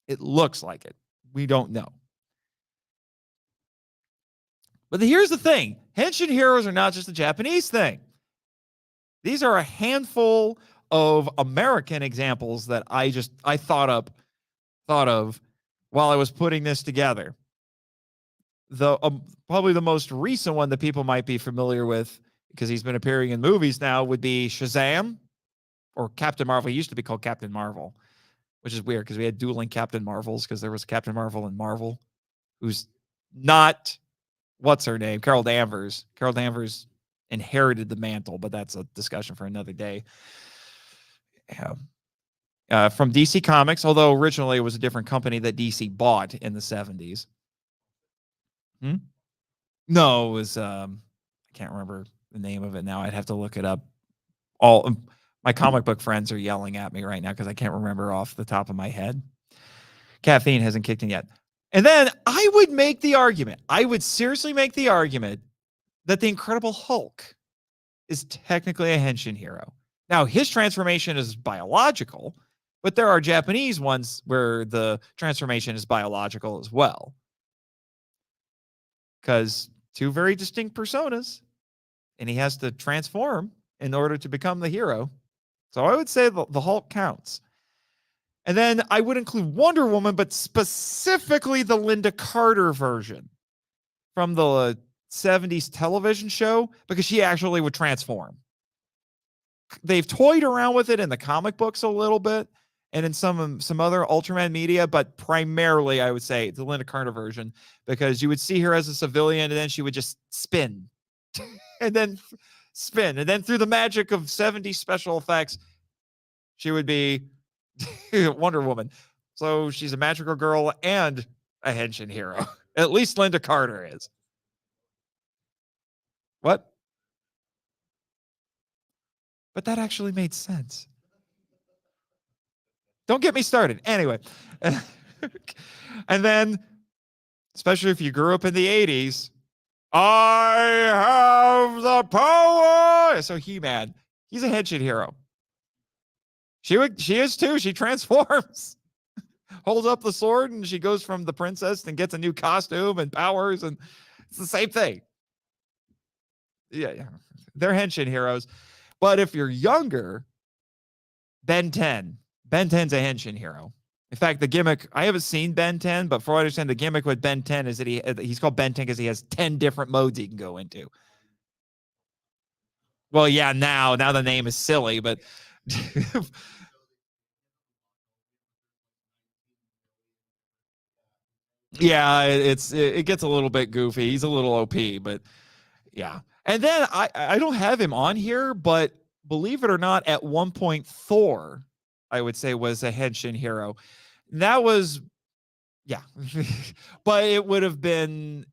It looks like it. We don't know. But here's the thing. Henshin heroes are not just a Japanese thing. These are a handful of American examples that I thought of while I was putting this together. The probably the most recent one that people might be familiar with, because he's been appearing in movies now, would be Shazam, or Captain Marvel. He used to be called Captain Marvel, which is weird because we had dueling Captain Marvels, because there was Captain Marvel and Marvel, who's not, what's her name? Carol Danvers. Carol Danvers inherited the mantle, but that's a discussion for another day. From DC Comics, although originally it was a different company that DC bought in the 70s. No, it was I can't remember the name of it now. I'd have to look it up. All my comic book friends are yelling at me right now because I can't remember off the top of my head. Caffeine hasn't kicked in yet. And then I would make the argument, I would seriously make the argument that the Incredible Hulk is technically a Henshin hero. Now, his transformation is biological, but there are Japanese ones where the transformation is biological as well. Because two very distinct personas, and he has to transform in order to become the hero. So I would say the Hulk counts. And then I would include Wonder Woman, but specifically the Linda Carter version from the 70s television show, because she actually would transform. They've toyed around with it in the comic books a little bit and in some other Ultraman media, but primarily I would say the Linda Carter version, because you would see her as a civilian and then she would just spin and then spin. And then through the magic of 70s special effects, she would be Wonder Woman. So she's a magical girl and a Henshin hero. At least Linda Carter is. What? But that actually made sense. Don't get me started. Anyway. And then, especially if you grew up in the 80s, I have the power. So He-Man, he's a Henshin hero. She is too. She transforms, holds up the sword, and she goes from the princess and gets a new costume and powers, and it's the same thing. Yeah. They're Henshin heroes. But if you're younger, Ben 10. Ben 10's a Henshin hero. In fact, the gimmick, I haven't seen Ben 10, but from what I understand, the gimmick with Ben 10 is that he's called Ben 10 because he has 10 different modes he can go into. Well, yeah, now the name is silly, but yeah, it gets a little bit goofy. He's a little OP, but yeah. And then I don't have him on here, but believe it or not, at one point Thor, I would say, was a Henshin hero. That was, yeah. But it would have been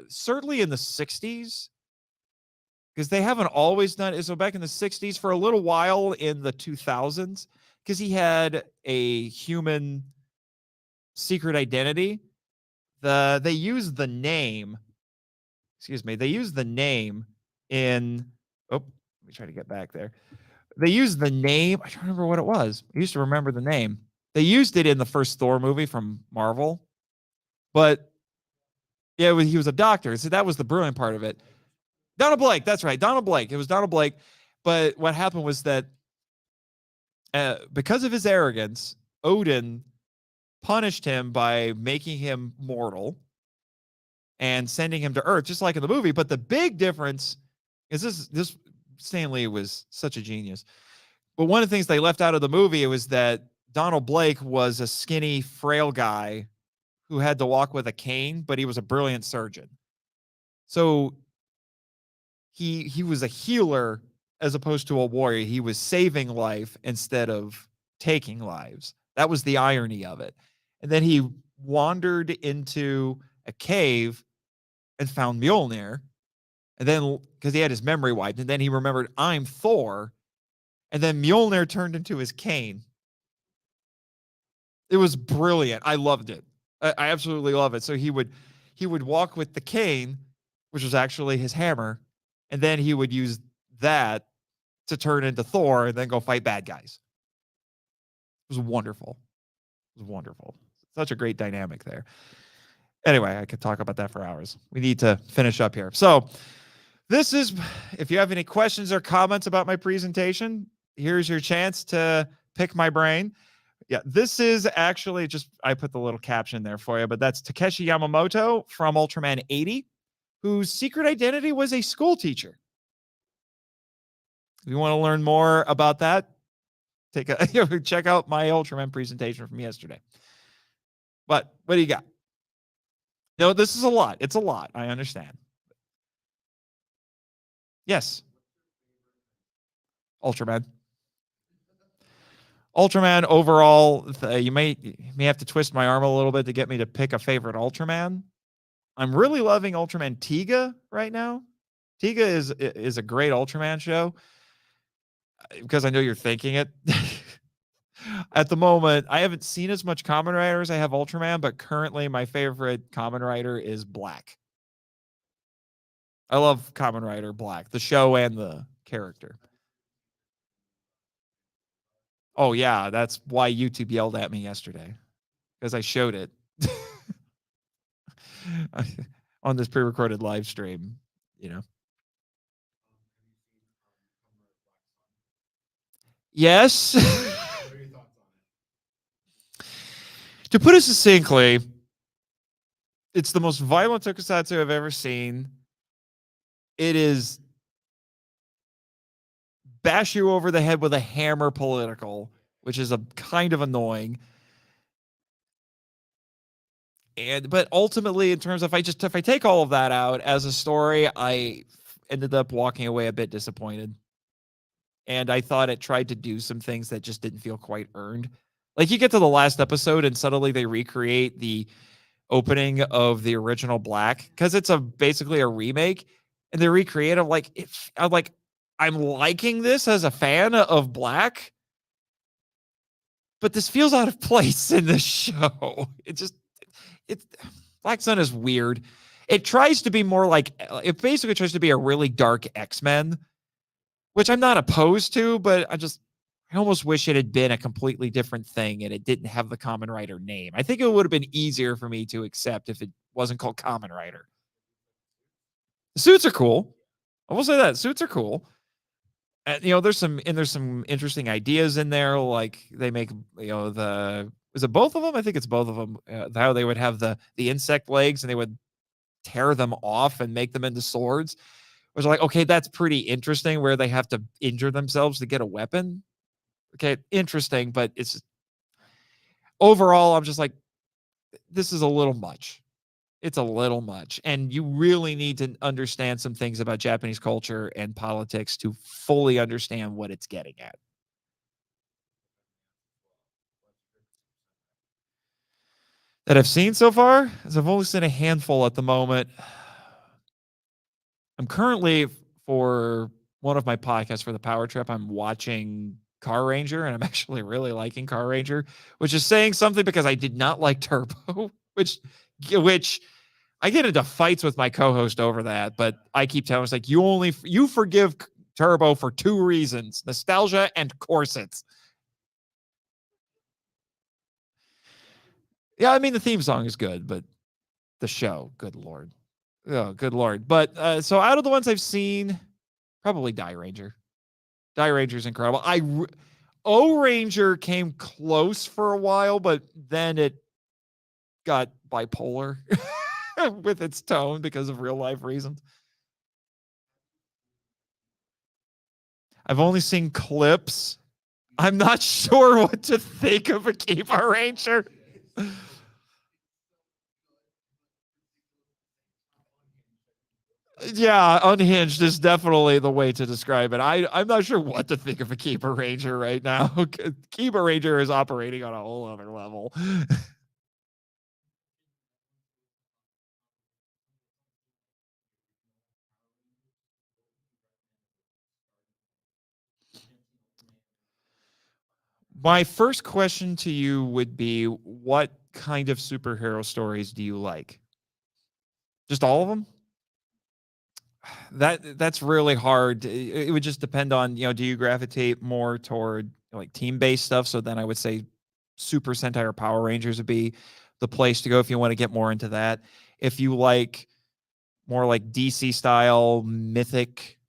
certainly in the 60s, because they haven't always done it. So back in the 60s, for a little while in the 2000s, because he had a human secret identity. They used the name, they used the name in, let me try to get back there. They used the name, I don't remember what it was. I used to remember the name. They used it in the first Thor movie from Marvel, but yeah, he was a doctor. So that was the brilliant part of it. Donald Blake, that's right, Donald Blake. It was Donald Blake. But what happened was that because of his arrogance, Odin punished him by making him mortal and sending him to Earth, just like in the movie. But the big difference is this Stan Lee was such a genius. But one of the things they left out of the movie was that Donald Blake was a skinny, frail guy who had to walk with a cane, but he was a brilliant surgeon. So he was a healer as opposed to a warrior. He was saving life instead of taking lives. That was the irony of it. And then he wandered into a cave and found Mjolnir. And then, because he had his memory wiped, and then he remembered, I'm Thor. And then Mjolnir turned into his cane. It was brilliant. I loved it. I absolutely love it. So he would walk with the cane, which was actually his hammer, and then he would use that to turn into Thor and then go fight bad guys. It was wonderful. It was wonderful. Such a great dynamic there. Anyway, I could talk about that for hours. We need to finish up here. So this is, if you have any questions or comments about my presentation, here's your chance to pick my brain. Yeah, this is actually just, I put the little caption there for you, but that's Takeshi Yamamoto from Ultraman 80, whose secret identity was a school teacher. If you want to learn more about that, check out my Ultraman presentation from yesterday. But what do you got? No, this is a lot. It's a lot. I understand. Yes. Ultraman. Ultraman overall, you may have to twist my arm a little bit to get me to pick a favorite Ultraman. I'm really loving Ultraman Tiga right now. Tiga is a great Ultraman show because I know you're thinking it. At the moment, I haven't seen as much Kamen Rider as I have Ultraman, but currently my favorite Kamen Rider is Black. I love Kamen Rider Black, the show and the character. Oh, yeah, that's why YouTube yelled at me yesterday, because I showed it on this pre-recorded live stream, you know. Yes. What are your thoughts on it? To put it succinctly, it's the most violent tokusatsu I've ever seen. It is bash you over the head with a hammer political, which is a kind of annoying. But ultimately, in terms of if I take all of that out as a story, I ended up walking away a bit disappointed. And I thought it tried to do some things that just didn't feel quite earned. Like you get to the last episode and suddenly they recreate the opening of the original Black because it's basically a remake, and they recreate. I'm liking this as a fan of Black, but this feels out of place in this show. Black Sun is weird. It tries to be more like, it basically tries to be a really dark X-Men, which I'm not opposed to, but I almost wish it had been a completely different thing and it didn't have the Kamen Rider name. I think it would have been easier for me to accept if it wasn't called Kamen Rider. The suits are cool. I will say that suits are cool. And, there's some interesting ideas in there. Like they make, is it both of them? I think it's both of them. How they would have the insect legs and they would tear them off and make them into swords. I was like, okay, that's pretty interesting where they have to injure themselves to get a weapon. Okay, interesting, but it's overall, I'm just like, this is a little much. It's a little much. And you really need to understand some things about Japanese culture and politics to fully understand what it's getting at. That I've seen so far, as I've only seen a handful at the moment. I'm currently, for one of my podcasts for the Power Trip, I'm watching Car Ranger, and I'm actually really liking Car Ranger, which is saying something because I did not like Turbo, which I get into fights with my co-host over that, but I keep telling us like, you forgive Turbo for two reasons: nostalgia and corsets. Yeah, I mean the theme song is good, but the show, good lord. Oh, good lord. But so out of the ones I've seen, probably Die Ranger. Die Ranger's incredible. O Ranger came close for a while, but then it got bipolar with its tone because of real life reasons. I've only seen clips. I'm not sure what to think of a Kiba Ranger. Yeah, unhinged is definitely the way to describe it. I'm not sure what to think of a Keeper Ranger right now. Keeper Ranger is operating on a whole other level. My first question to you would be, what kind of superhero stories do you like? Just all of them? That's really hard. It would just depend on, do you gravitate more toward like team-based stuff? So then I would say Super Sentai or Power Rangers would be the place to go if you want to get more into that. If you like more like DC style, mythic,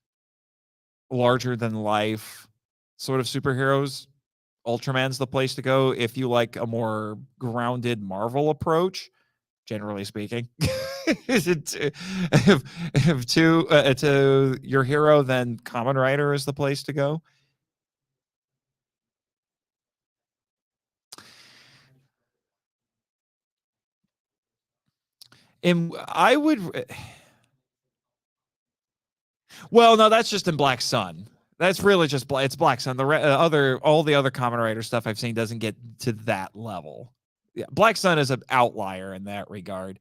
larger than life sort of superheroes, Ultraman's the place to go. If you like a more grounded Marvel approach, generally speaking, if to your hero, then Kamen Rider is the place to go. And I would, well, no, that's just in Black Sun. That's really just it's Black Sun. All the other Kamen Rider stuff I've seen doesn't get to that level. Yeah, Black Sun is an outlier in that regard.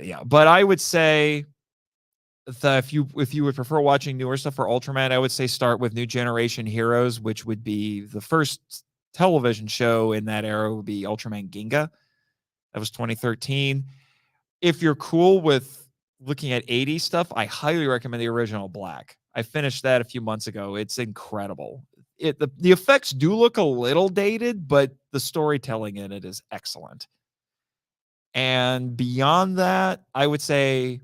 Yeah, but I would say that if you would prefer watching newer stuff for Ultraman, I would say start with New Generation Heroes, which would be the first television show in that era. Would be Ultraman Ginga. That was 2013. If you're cool with looking at 80s stuff, I highly recommend the original Black. I finished that a few months ago. It's incredible. The effects do look a little dated, but the storytelling in it is excellent. And beyond that, I would say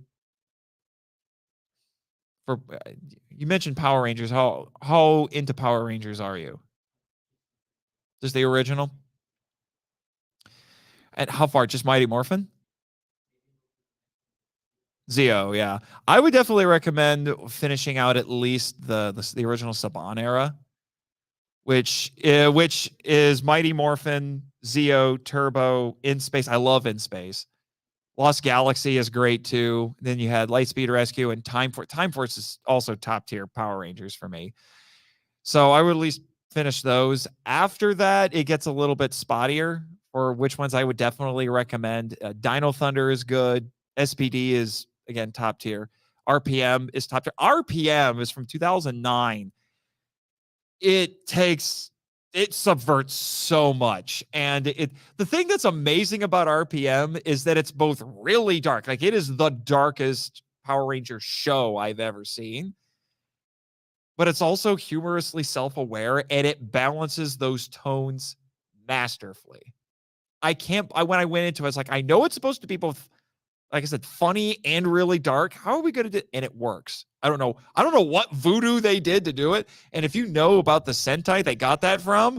for you mentioned Power Rangers. How into Power Rangers are you? Just the original? And how far? Just Mighty Morphin? Zeo, yeah. I would definitely recommend finishing out at least the original Saban era, which is Mighty Morphin, Zeo, Turbo, In Space. I love In Space. Lost Galaxy is great too. Then you had Lightspeed Rescue and Time Force. Time Force is also top tier Power Rangers for me. So I would at least finish those. After that, it gets a little bit spottier for which ones I would definitely recommend. Dino Thunder is good. SPD is, again, top tier. RPM is top tier. RPM is from 2009. It subverts so much. And the thing that's amazing about RPM is that it's both really dark. Like, it is the darkest Power Ranger show I've ever seen, but it's also humorously self-aware, and it balances those tones masterfully. When I went into it, I was like, I know it's supposed to be both, like I said, funny and really dark. How are we going to do it? And it works. I don't know what voodoo they did to do it. And if you know about the Sentai they got that from,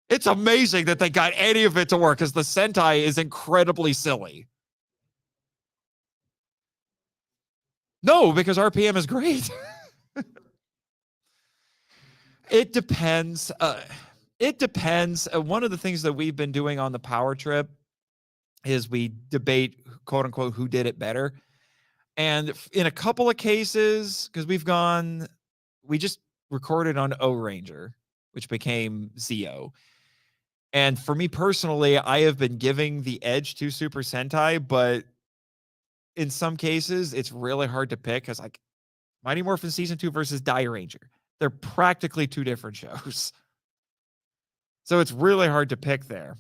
it's amazing that they got any of it to work, because the Sentai is incredibly silly. No, because RPM is great. It depends. It depends. One of the things that we've been doing on the Power Trip is we debate, quote unquote, who did it better. And in a couple of cases, because we just recorded on O Ranger, which became Zeo. And for me personally, I have been giving the edge to Super Sentai, but in some cases, it's really hard to pick, because like Mighty Morphin Season 2 versus Die Ranger, they're practically two different shows. So it's really hard to pick there.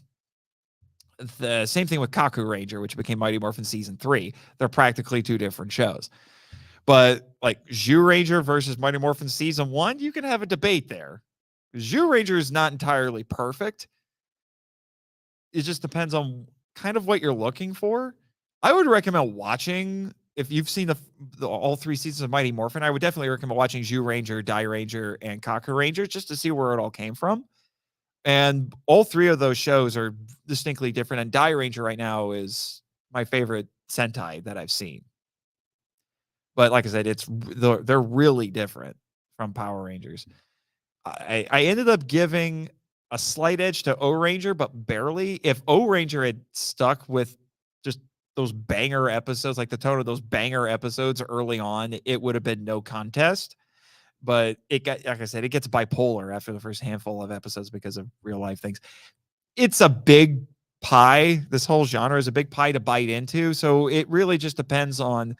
The same thing with Kaku Ranger, which became Mighty Morphin Season 3. They're practically two different shows. But like Zhu Ranger versus Mighty Morphin Season 1, you can have a debate there. Zhu Ranger is not entirely perfect. It just depends on kind of what you're looking for. I would recommend watching, if you've seen all three seasons of Mighty Morphin, I would definitely recommend watching Zhu Ranger, Die Ranger, and Kaku Ranger, just to see where it all came from. And all three of those shows are distinctly different. And Die Ranger right now is my favorite Sentai that I've seen. But like I said, they're really different from Power Rangers. I ended up giving a slight edge to O Ranger, but barely. If O Ranger had stuck with just those banger episodes, like the tone of those banger episodes early on, it would have been no contest. But it got, like I said, it gets bipolar after the first handful of episodes because of real life things. It's a big pie. This whole genre is a big pie to bite into. So it really just depends on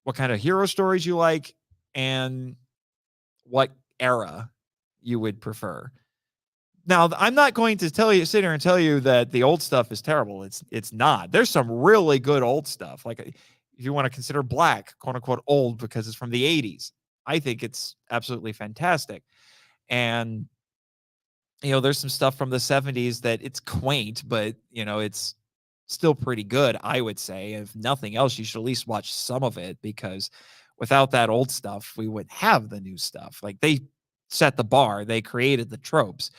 what kind of hero stories you like and what era you would prefer. Now, I'm not going to sit here and tell you that the old stuff is terrible. It's not. There's some really good old stuff. Like if you want to consider Black, quote unquote, old because it's from the 80s, I think it's absolutely fantastic. And there's some stuff from the 70s that it's quaint, but it's still pretty good, I would say. If nothing else, you should at least watch some of it, because without that old stuff, we wouldn't have the new stuff. Like, they set the bar, they created the tropes.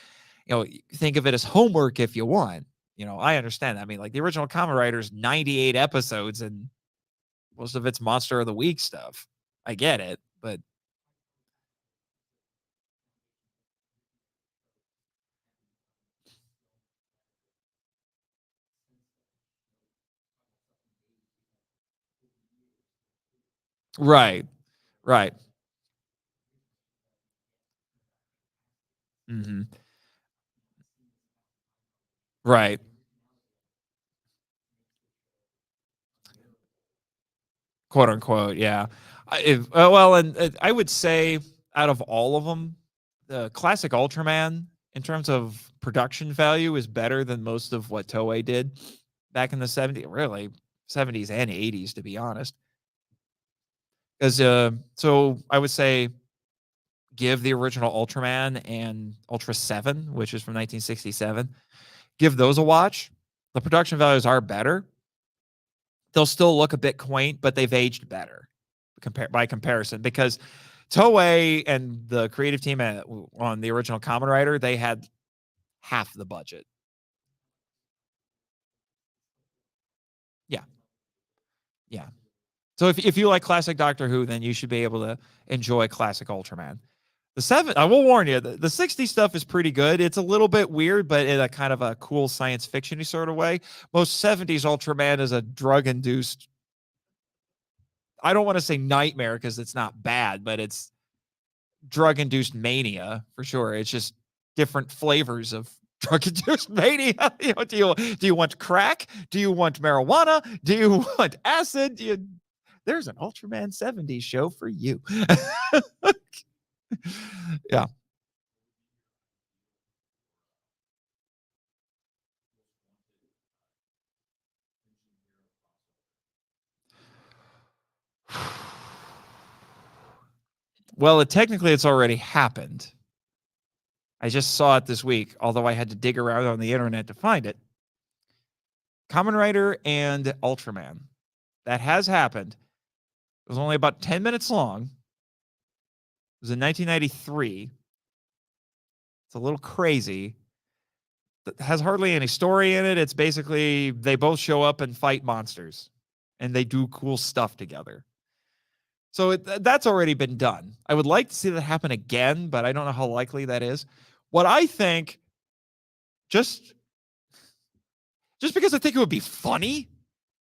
Think of it as homework if you want. I understand that. I mean, like, the original Kamen Rider's 98 episodes and most of it's Monster of the Week stuff. I get it, but right, right. Hmm. Right. Quote unquote, yeah. I would say out of all of them, the classic Ultraman, in terms of production value, is better than most of what Toei did back in the 70s, really 70s and 80s, to be honest. Because so I would say give the original Ultraman and Ultra 7, which is from 1967, give those a watch. The production values are better. They'll still look a bit quaint, but they've aged better by comparison, because Toei and the creative team on the original Kamen Rider, they had half the budget. Yeah. Yeah. So if you like classic Doctor Who, then you should be able to enjoy classic Ultraman. I will warn you, the 60s stuff is pretty good. It's a little bit weird, but in a kind of a cool science fiction-y sort of way. Most 70s Ultraman is a drug-induced, I don't want to say nightmare because it's not bad, but it's drug-induced mania for sure. It's just different flavors of drug-induced mania. Do you want crack? Do you want marijuana? Do you want acid? There's an Ultraman 70s show for you. Yeah. Well, technically it's already happened. I just saw it this week, although I had to dig around on the internet to find it. Kamen Rider and Ultraman. That has happened. It was only about 10 minutes long. It was in 1993. It's a little crazy. It has hardly any story in it. It's basically they both show up and fight monsters, and they do cool stuff together. So that's already been done. I would like to see that happen again, but I don't know how likely that is. What I think, just because I think it would be funny,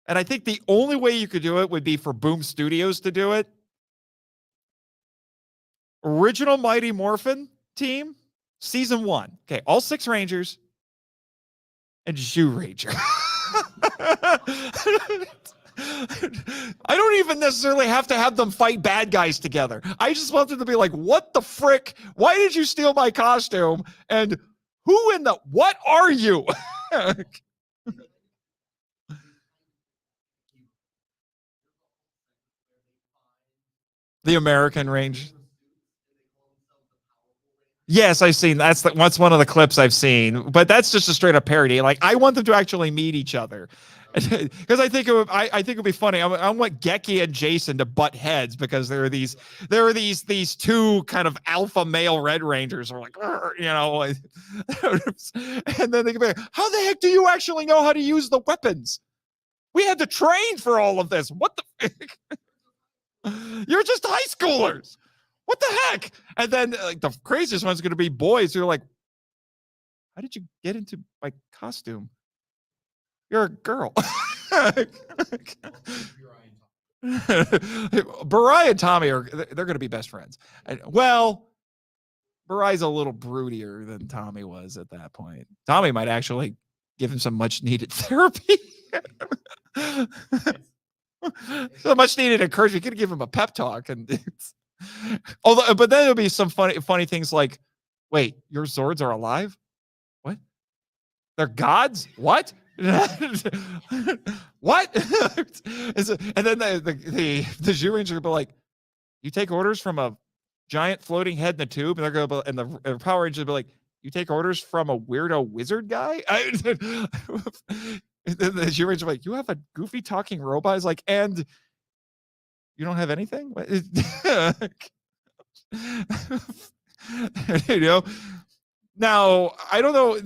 and I think the only way you could do it would be for Boom Studios to do it. Original Mighty Morphin team, season 1. Okay, all 6 Rangers and Zyuranger. I don't even necessarily have to have them fight bad guys together. I just want them to be like, what the frick? Why did you steal my costume? And what are you? The American range. Yes, I've seen that's one of the clips I've seen, but that's just a straight up parody. Like, I want them to actually meet each other, because I think it would be funny. I want Geki and Jason to butt heads, because there are these two kind of alpha male Red Rangers are like, and then they can be like, how the heck do you actually know how to use the weapons? We had to train for all of this. What the? You're just high schoolers. what the heck? And then like the craziest one's going to be boys who are like, how did you get into my costume? You're a girl. Barai and Tommy they're going to be best friends. Well, Barai's a little broodier than Tommy was at that point. Tommy might actually give him some much needed therapy. So much needed encouragement. You could give him a pep talk, and although, but then there'll be some funny things like, wait, your Zords are alive? What? They're gods? What? What? And then the Zhu Ranger will be like, you take orders from a giant floating head in a tube, and they're gonna and the Power Rangers will be like, you take orders from a weirdo wizard guy? And then the Zhu Ranger will be like, you have a goofy talking robot? It's like, and you don't have anything? You know? Now, I don't know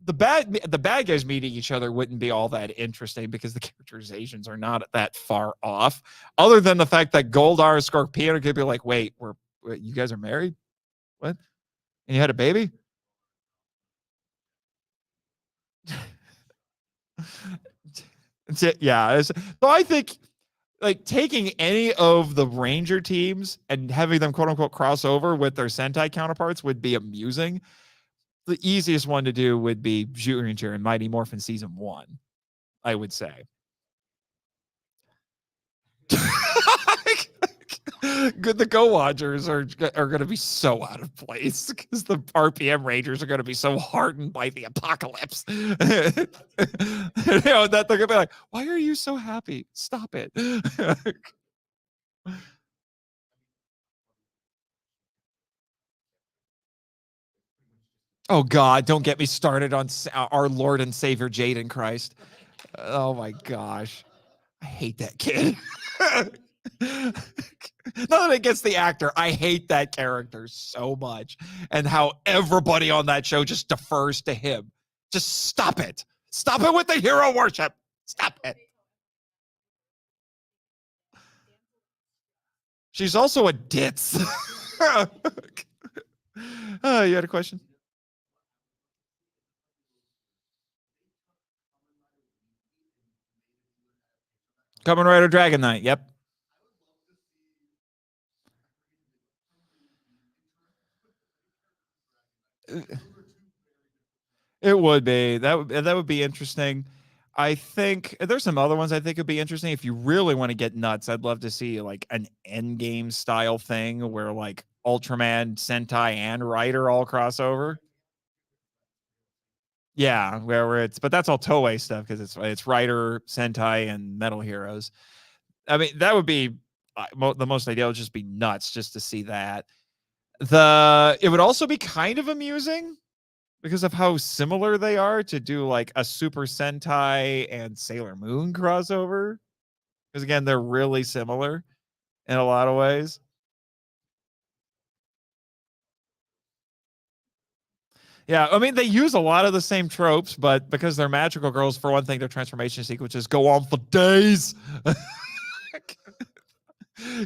the bad guys meeting each other wouldn't be all that interesting because the characterizations are not that far off. Other than the fact that Goldar and Scorpion could be like, wait, you guys are married? What? And you had a baby? Yeah. So I think like taking any of the Ranger teams and having them quote unquote cross over with their Sentai counterparts would be amusing. The easiest one to do would be Zhu Ranger and Mighty Morphin season 1, I would say. Good, the Go Watchers are going to be so out of place because the RPM Rangers are going to be so hardened by the apocalypse. You know, that they're going to be like, why are you so happy? Stop it. Oh God, don't get me started on our Lord and Savior Jaden Christ. Oh my gosh. I hate that kid. Nothing against the actor. I hate that character so much. And how everybody on that show just defers to him. Just stop it. Stop it with the hero worship. Stop it. She's also a ditz. You had a question? Kamen Rider Dragon Knight. Yep. It would be that would be interesting. I think there's some other ones I think would be interesting. If you really want to get nuts, I'd love to see like an Endgame style thing where like Ultraman, Sentai, and Rider all cross over. Yeah, where it's but that's all Toei stuff because it's Rider, Sentai, and Metal Heroes. I mean, that would be the most ideal. Would just be nuts just to see that. It would also be kind of amusing because of how similar they are to do like a Super Sentai and Sailor Moon crossover. Because again, they're really similar in a lot of ways. Yeah, I mean, they use a lot of the same tropes, but because they're magical girls, for one thing, their transformation sequences go on for days.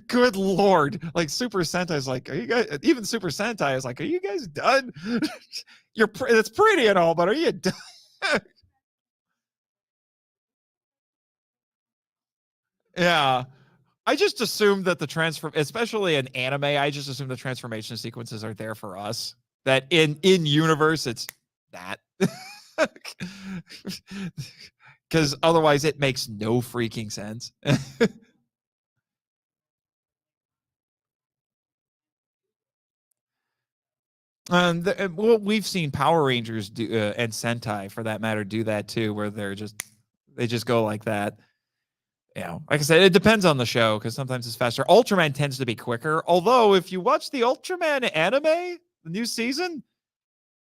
Good Lord. Like Super Sentai is like, are you guys, even Super Sentai is like, are you guys done? It's pretty and all, but are you done? Yeah. I just assume that especially in anime, I just assume the transformation sequences are there for us. That in universe, it's that. Because otherwise, it makes no freaking sense. Well, we've seen Power Rangers do and Sentai, for that matter, do that too, where they just go like that. You know, like I said, it depends on the show because sometimes it's faster. Ultraman tends to be quicker. Although, if you watch the Ultraman anime, the new season,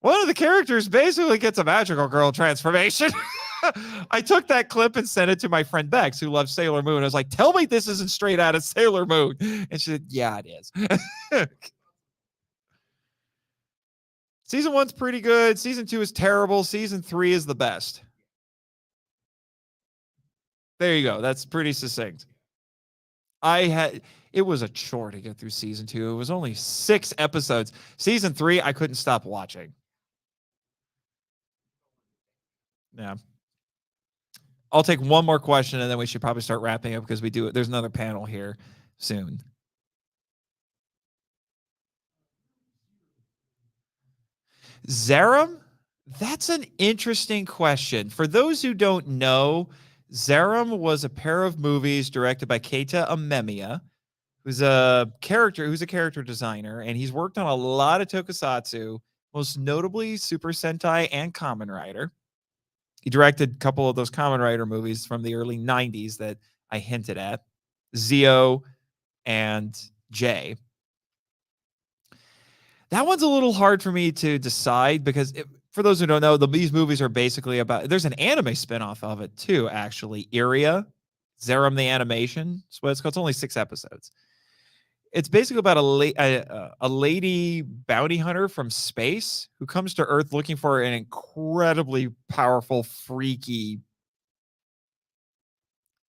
one of the characters basically gets a magical girl transformation. I took that clip and sent it to my friend Bex, who loves Sailor Moon. I was like, tell me this isn't straight out of Sailor Moon. And she said, yeah, it is. Season 1's pretty good. Season 2 is terrible. Season 3 is the best. There you go. That's pretty succinct. It was a chore to get through season 2. It was only 6 episodes. Season 3, I couldn't stop watching. Yeah. I'll take one more question and then we should probably start wrapping up because there's another panel here soon. Zerum? That's an interesting question. For those who don't know, Zerum was a pair of movies directed by Keita Amemiya, who's a character designer, and he's worked on a lot of tokusatsu, most notably Super Sentai and Kamen Rider. He directed a couple of those Kamen Rider movies from the early 90s that I hinted at, Zeo and J. That one's a little hard for me to decide because for those who don't know, these movies are basically about, there's an anime spinoff of it too, actually. Iria, Zerum the Animation. It's what it's called. It's only 6 episodes. It's basically about a lady bounty hunter from space who comes to Earth looking for an incredibly powerful, freaky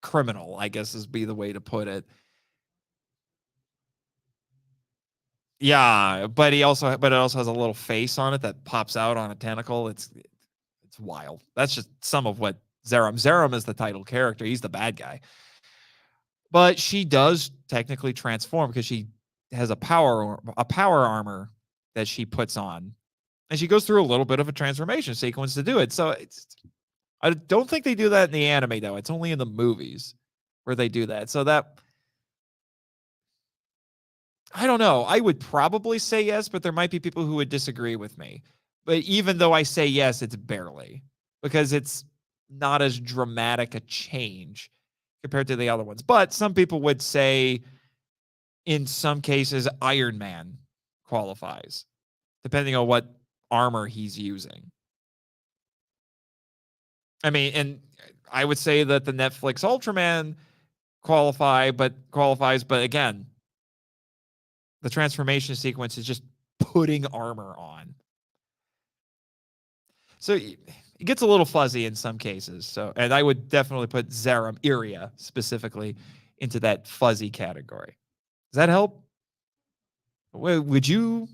criminal, I guess is be the way to put it. Yeah, but it also has a little face on it that pops out on a tentacle. It's wild. That's just some of what Zerum is the title character. He's the bad guy. But she does technically transform because she has a power armor that she puts on. And she goes through a little bit of a transformation sequence to do it. So I don't think they do that in the anime though. It's only in the movies where they do that. So that I don't know. I would probably say yes, but there might be people who would disagree with me. But even though I say yes, it's barely because it's not as dramatic a change compared to the other ones. But some people would say in some cases, Iron Man qualifies, depending on what armor he's using. I mean, and I would say that the Netflix Ultraman qualifies, but again, the transformation sequence is just putting armor on. So it gets a little fuzzy in some cases. So, and I would definitely put Zerum, Iria specifically, into that fuzzy category. Does that help? Would you?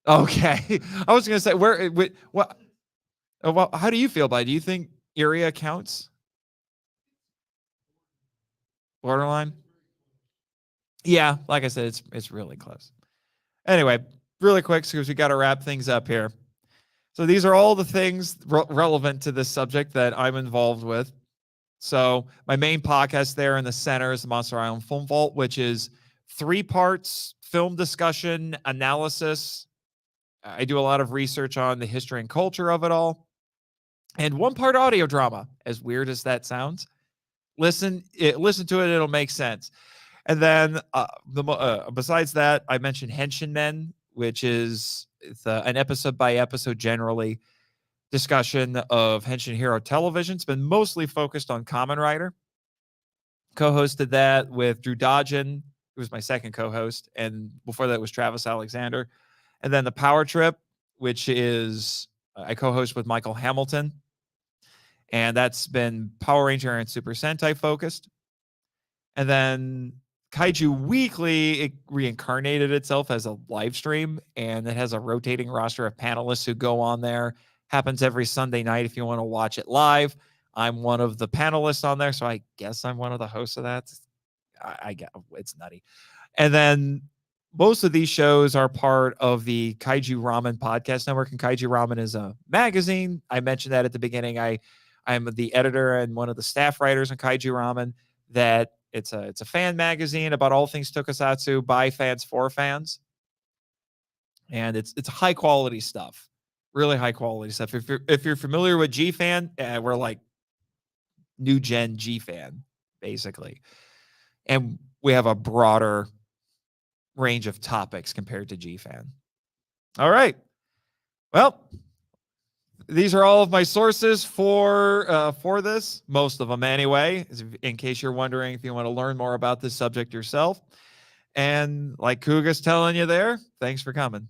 Okay, I was going to say what? Well, how do you feel about it? Do you think Iria counts? Borderline? Yeah, like I said, it's really close. Anyway, really quick, because we got to wrap things up here. So these are all the things relevant to this subject that I'm involved with. So my main podcast there in the center is the Monster Island Film Vault, which is 3 parts: film discussion, analysis. I do a lot of research on the history and culture of it all, and 1 part audio drama. As weird as that sounds, listen to it; it'll make sense. And then besides that, I mentioned Henshin Men, which is an episode by episode generally discussion of Henshin Hero Television. It's been mostly focused on Kamen Rider. Co-hosted that with Drew Dodgen, who was my second co-host, and before that was Travis Alexander. And then the Power Trip, which is I co-host with Michael Hamilton, and that's been Power Ranger and Super Sentai focused. And then Kaiju Weekly, it reincarnated itself as a live stream, and it has a rotating roster of panelists who go on there. Happens every Sunday night if you want to watch it live. I'm one of the panelists on there, so I guess I'm one of the hosts of that. I get it's nutty. And then most of these shows are part of the Kaiju Ramen Podcast Network, and Kaiju Ramen is a magazine. I mentioned that at the beginning. I'm the editor and one of the staff writers on Kaiju Ramen. That it's a fan magazine about all things tokusatsu by fans for fans, and it's high quality stuff, really high quality stuff. If you're familiar with G Fan, we're like new gen G Fan basically, and we have a broader range of topics compared to G Fan. All right, well, these are all of my sources for this, most of them anyway, in case you're wondering if you want to learn more about this subject yourself. And like Kuga's telling you there, thanks for coming.